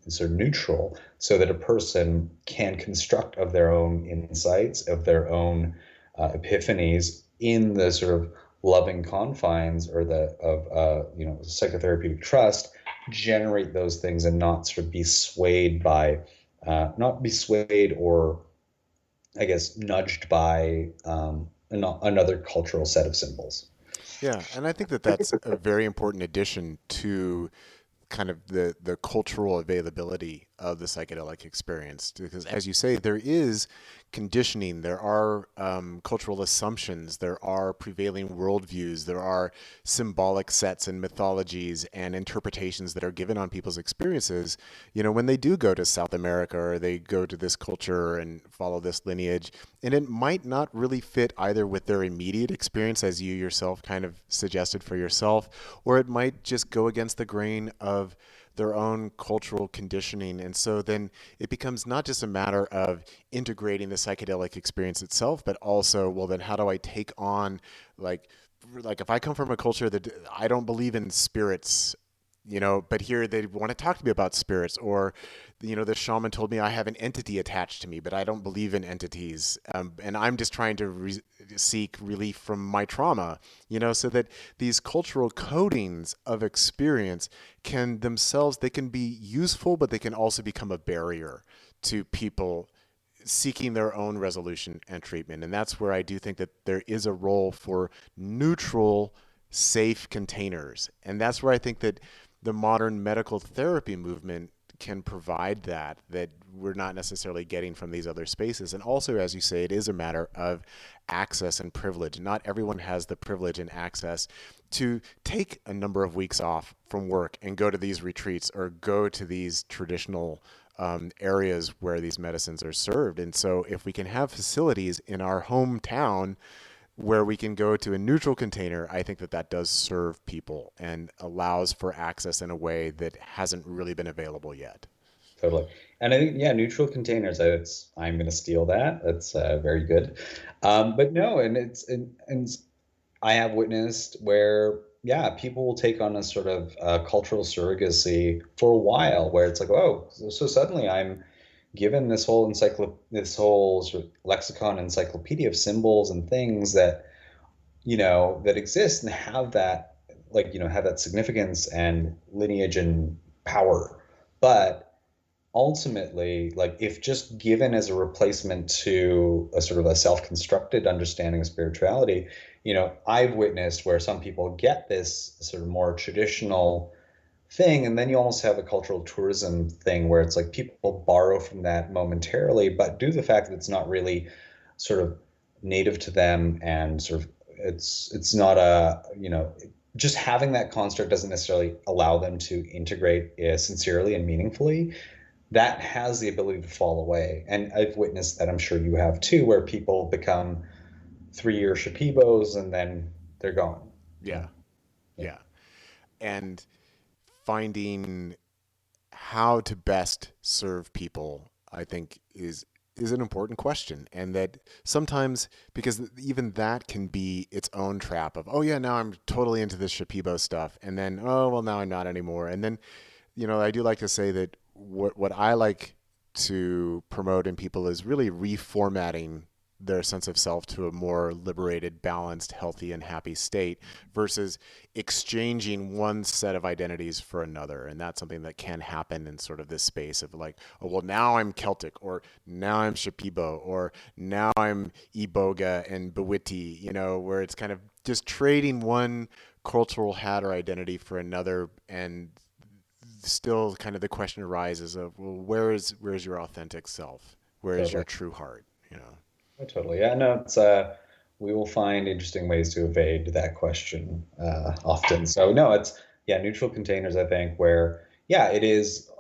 sort of neutral, so that a person can construct of their own insights, of their own epiphanies in the sort of loving confines or the of psychotherapeutic trust, generate those things and not sort of be swayed by not be swayed or I guess nudged by another cultural set of symbols. Yeah, and I think that that's a very important addition to kind of the cultural availability of the psychedelic experience, because as you say, there is conditioning, there are cultural assumptions, there are prevailing worldviews, there are symbolic sets and mythologies and interpretations that are given on people's experiences, when they do go to South America or they go to this culture and follow this lineage. And it might not really fit either with their immediate experience, as you yourself kind of suggested for yourself, or it might just go against the grain of their own cultural conditioning. And so then it becomes not just a matter of integrating the psychedelic experience itself, but also, well, then how do I take on like if I come from a culture that I don't believe in spirits, but here they want to talk to me about spirits, or, the shaman told me I have an entity attached to me, but I don't believe in entities. And I'm just trying to seek relief from my trauma, so that these cultural codings of experience they can be useful, but they can also become a barrier to people seeking their own resolution and treatment. And that's where I do think that there is a role for neutral, safe containers. And that's where I think that the modern medical therapy movement can provide that we're not necessarily getting from these other spaces. And also, as you say, it is a matter of access and privilege. Not everyone has the privilege and access to take a number of weeks off from work and go to these retreats or go to these traditional areas where these medicines are served. And so if we can have facilities in our hometown where we can go to a neutral container, I think that that does serve people and allows for access in a way that hasn't really been available yet. Totally. And I think, yeah, neutral containers, I'm going to steal that. That's very good. But no, and I have witnessed where, yeah, people will take on a sort of cultural surrogacy for a while where it's like, oh, so suddenly I'm given this whole sort of lexicon encyclopedia of symbols and things that, that exist and have that, like, have that significance and lineage and power. But ultimately, like if just given as a replacement to a sort of a self-constructed understanding of spirituality, I've witnessed where some people get this sort of more traditional thing, and then you almost have a cultural tourism thing where it's like people borrow from that momentarily, but due to the fact that it's not really sort of native to them and sort of it's not a, just having that construct doesn't necessarily allow them to integrate sincerely and meaningfully. That has the ability to fall away. And I've witnessed that, I'm sure you have too, where people become 3-year Shipibos and then they're gone. Yeah. Yeah. Yeah. And finding how to best serve people, I think, is an important question. And that sometimes, because even that can be its own trap of, oh yeah, now I'm totally into this Shipibo stuff, and then, oh well, now I'm not anymore. And then, I do like to say that what I like to promote in people is really reformatting their sense of self to a more liberated, balanced, healthy, and happy state versus exchanging one set of identities for another. And that's something that can happen in sort of this space of like, oh, well, now I'm Celtic, or now I'm Shipibo, or now I'm Iboga and Bawiti, where it's kind of just trading one cultural hat or identity for another. And still kind of the question arises of, well, where's your authentic self? Where is your Totally. true heart? You know? Oh, totally. Yeah, no, it's we will find interesting ways to evade that question often. So no, it's yeah, neutral containers, I think, where yeah, it is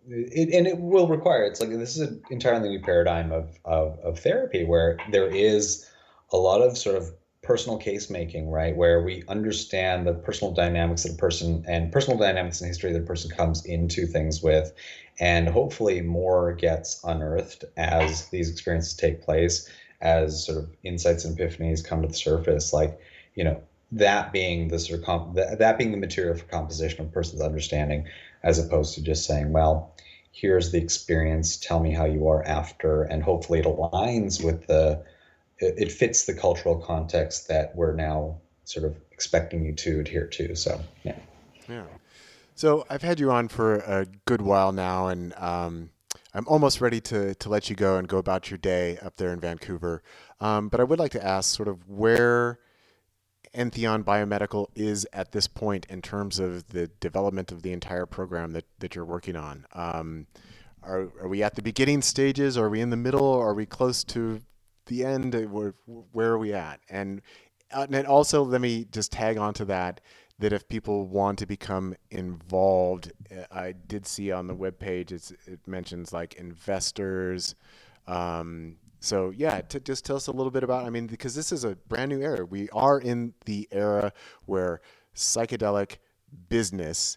and it will require it's like this is an entirely new paradigm of therapy where there is a lot of sort of personal case making, right? Where we understand the personal dynamics that a person and personal dynamics and history that a person comes into things with, and hopefully more gets unearthed as these experiences take place, as sort of insights and epiphanies come to the surface, like, that being the sort of that being the material for composition of a person's understanding, as opposed to just saying, well, here's the experience, tell me how you are after, and hopefully it aligns with it fits the cultural context that we're now sort of expecting you to adhere to. So yeah. Yeah. So I've had you on for a good while now, and I'm almost ready to let you go and go about your day up there in Vancouver. But I would like to ask sort of where Entheon Biomedical is at this point in terms of the development of the entire program that you're working on. Are we at the beginning stages? Are we in the middle? Are we close to the end? Where are we at? And then also let me just tag on to that if people want to become involved, I did see on the webpage it mentions like investors. So yeah, just tell us a little bit about. I mean, because this is a brand new era. We are in the era where psychedelic business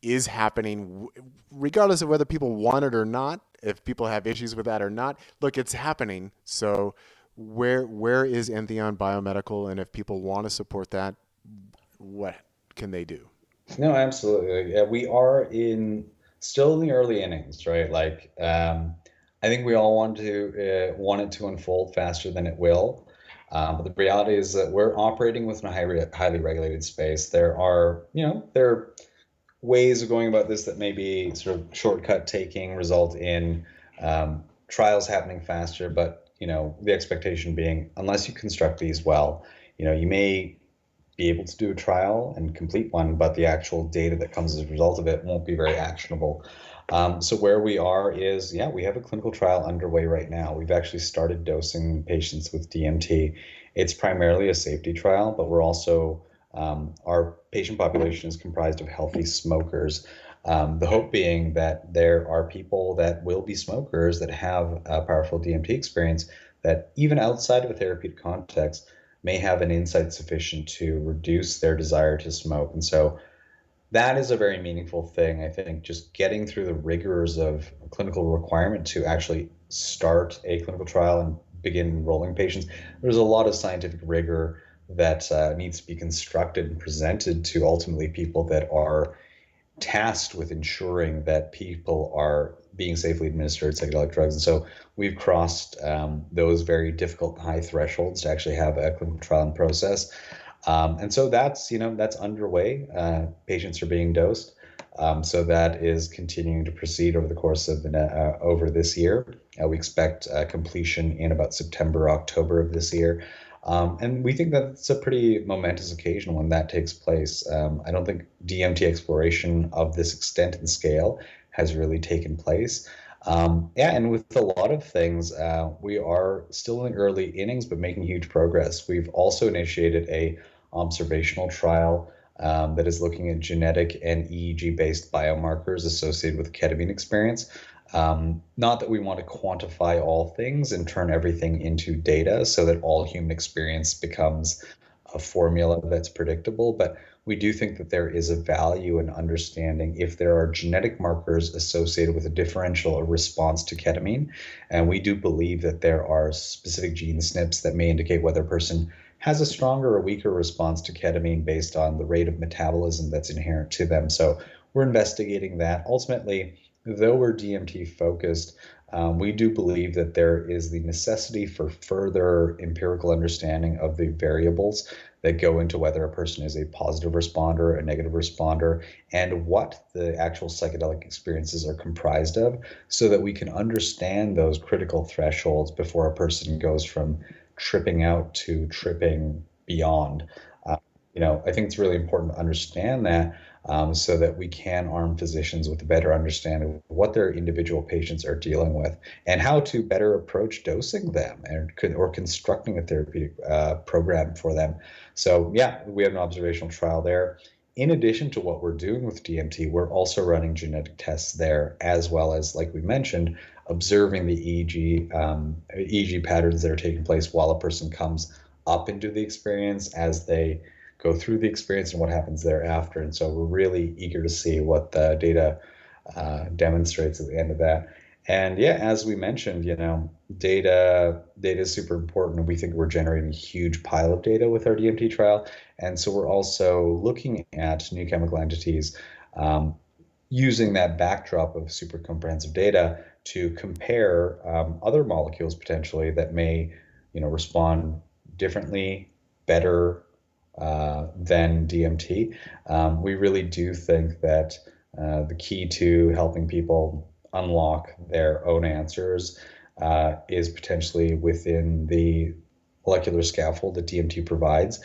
is happening, regardless of whether people want it or not. If people have issues with that or not, look, it's happening. So where is Entheon Biomedical, and if people want to support that, what can they do? No, absolutely. Yeah, we are in still in the early innings, right? Like, I think we all want it to unfold faster than it will. But the reality is that we're operating within a highly regulated space. There are ways of going about this that maybe sort of shortcut taking result in trials happening faster, but the expectation being unless you construct these well, you may be able to do a trial and complete one, but the actual data that comes as a result of it won't be very actionable. So where we are is, yeah, we have a clinical trial underway right now. We've actually started dosing patients with DMT. It's primarily a safety trial, but we're also our patient population is comprised of healthy smokers. The hope being that there are people that will be smokers that have a powerful DMT experience that even outside of a therapeutic context may have an insight sufficient to reduce their desire to smoke. And so that is a very meaningful thing. I think just getting through the rigors of clinical requirement to actually start a clinical trial and begin enrolling patients, there's a lot of scientific rigor that needs to be constructed and presented to ultimately people that are tasked with ensuring that people are being safely administered psychedelic drugs. And so we've crossed those very difficult high thresholds to actually have a clinical trial in process. And so that's underway. Patients are being dosed. So that is continuing to proceed over the course of over this year. We expect completion in about September, October of this year. And we think that it's a pretty momentous occasion when that takes place. I don't think DMT exploration of this extent and scale has really taken place. Yeah, and with a lot of things, we are still in the early innings, but making huge progress. We've also initiated a observational trial that is looking at genetic and EEG-based biomarkers associated with ketamine experience. Not that we want to quantify all things and turn everything into data so that all human experience becomes a formula that's predictable, but we do think that there is a value in understanding if there are genetic markers associated with a differential response to ketamine. And we do believe that there are specific gene SNPs that may indicate whether a person has a stronger or weaker response to ketamine based on the rate of metabolism that's inherent to them. So we're investigating that. Ultimately, though we're DMT focused, We do believe that there is the necessity for further empirical understanding of the variables that go into whether a person is a positive responder, a negative responder, and what the actual psychedelic experiences are comprised of, so that we can understand those critical thresholds before a person goes from tripping out to tripping beyond. Uh, I think it's really important to understand that, so that we can arm physicians with a better understanding of what their individual patients are dealing with and how to better approach dosing them or constructing a therapeutic program for them. So, yeah, we have an observational trial there. In addition to what we're doing with DMT, we're also running genetic tests there, as well as, like we mentioned, observing the EEG patterns that are taking place while a person comes up into the experience, as they go through the experience, and what happens thereafter. And so we're really eager to see what the data demonstrates at the end of that. And yeah, as we mentioned, data is super important, and we think we're generating a huge pile of data with our DMT trial. And so we're also looking at new chemical entities, using that backdrop of super comprehensive data to compare other molecules potentially that may, respond differently, better than DMT. We really do think that the key to helping people unlock their own answers is potentially within the molecular scaffold that DMT provides.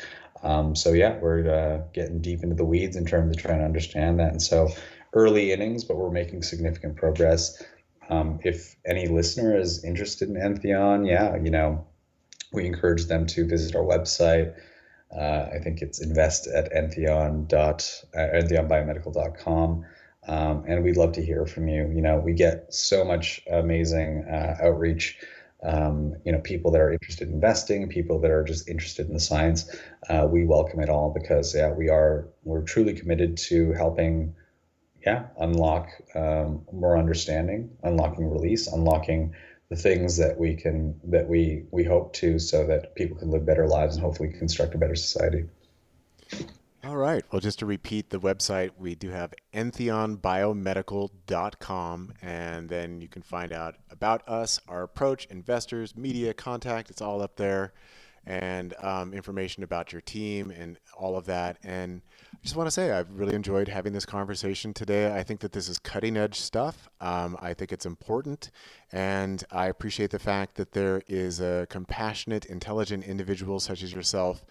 So yeah, we're getting deep into the weeds in terms of trying to understand that. And so early innings, but we're making significant progress. If any listener is interested in Entheon, yeah, we encourage them to visit our website. I think it's invest at entheonbiomedical.com. And we'd love to hear from you. We get so much amazing outreach. People that are interested in investing, people that are just interested in the science. We welcome it all because, yeah, we're truly committed to helping, unlock more understanding, unlocking release, unlocking the things that we hope to, so that people can live better lives and hopefully construct a better society. All right. Well, just to repeat the website, we do have entheonbiomedical.com, and then you can find out about us, our approach, investors, media, contact. It's all up there, and information about your team and all of that. And I just want to say I've really enjoyed having this conversation today. I think that this is cutting edge stuff. I think it's important, and I appreciate the fact that there is a compassionate, intelligent individual such as yourself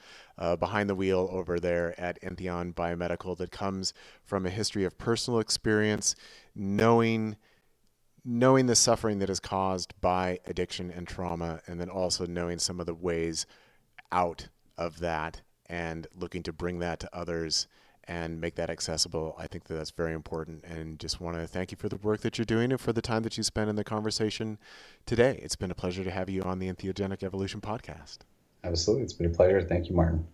behind the wheel over there at Entheon Biomedical, that comes from a history of personal experience, knowing the suffering that is caused by addiction and trauma, and then also knowing some of the ways out of that and looking to bring that to others and make that accessible. I think that that's very important, and just want to thank you for the work that you're doing and for the time that you spent in the conversation today. It's been a pleasure to have you on the Entheogenic Evolution podcast. Absolutely. It's been a pleasure. Thank you, Martin.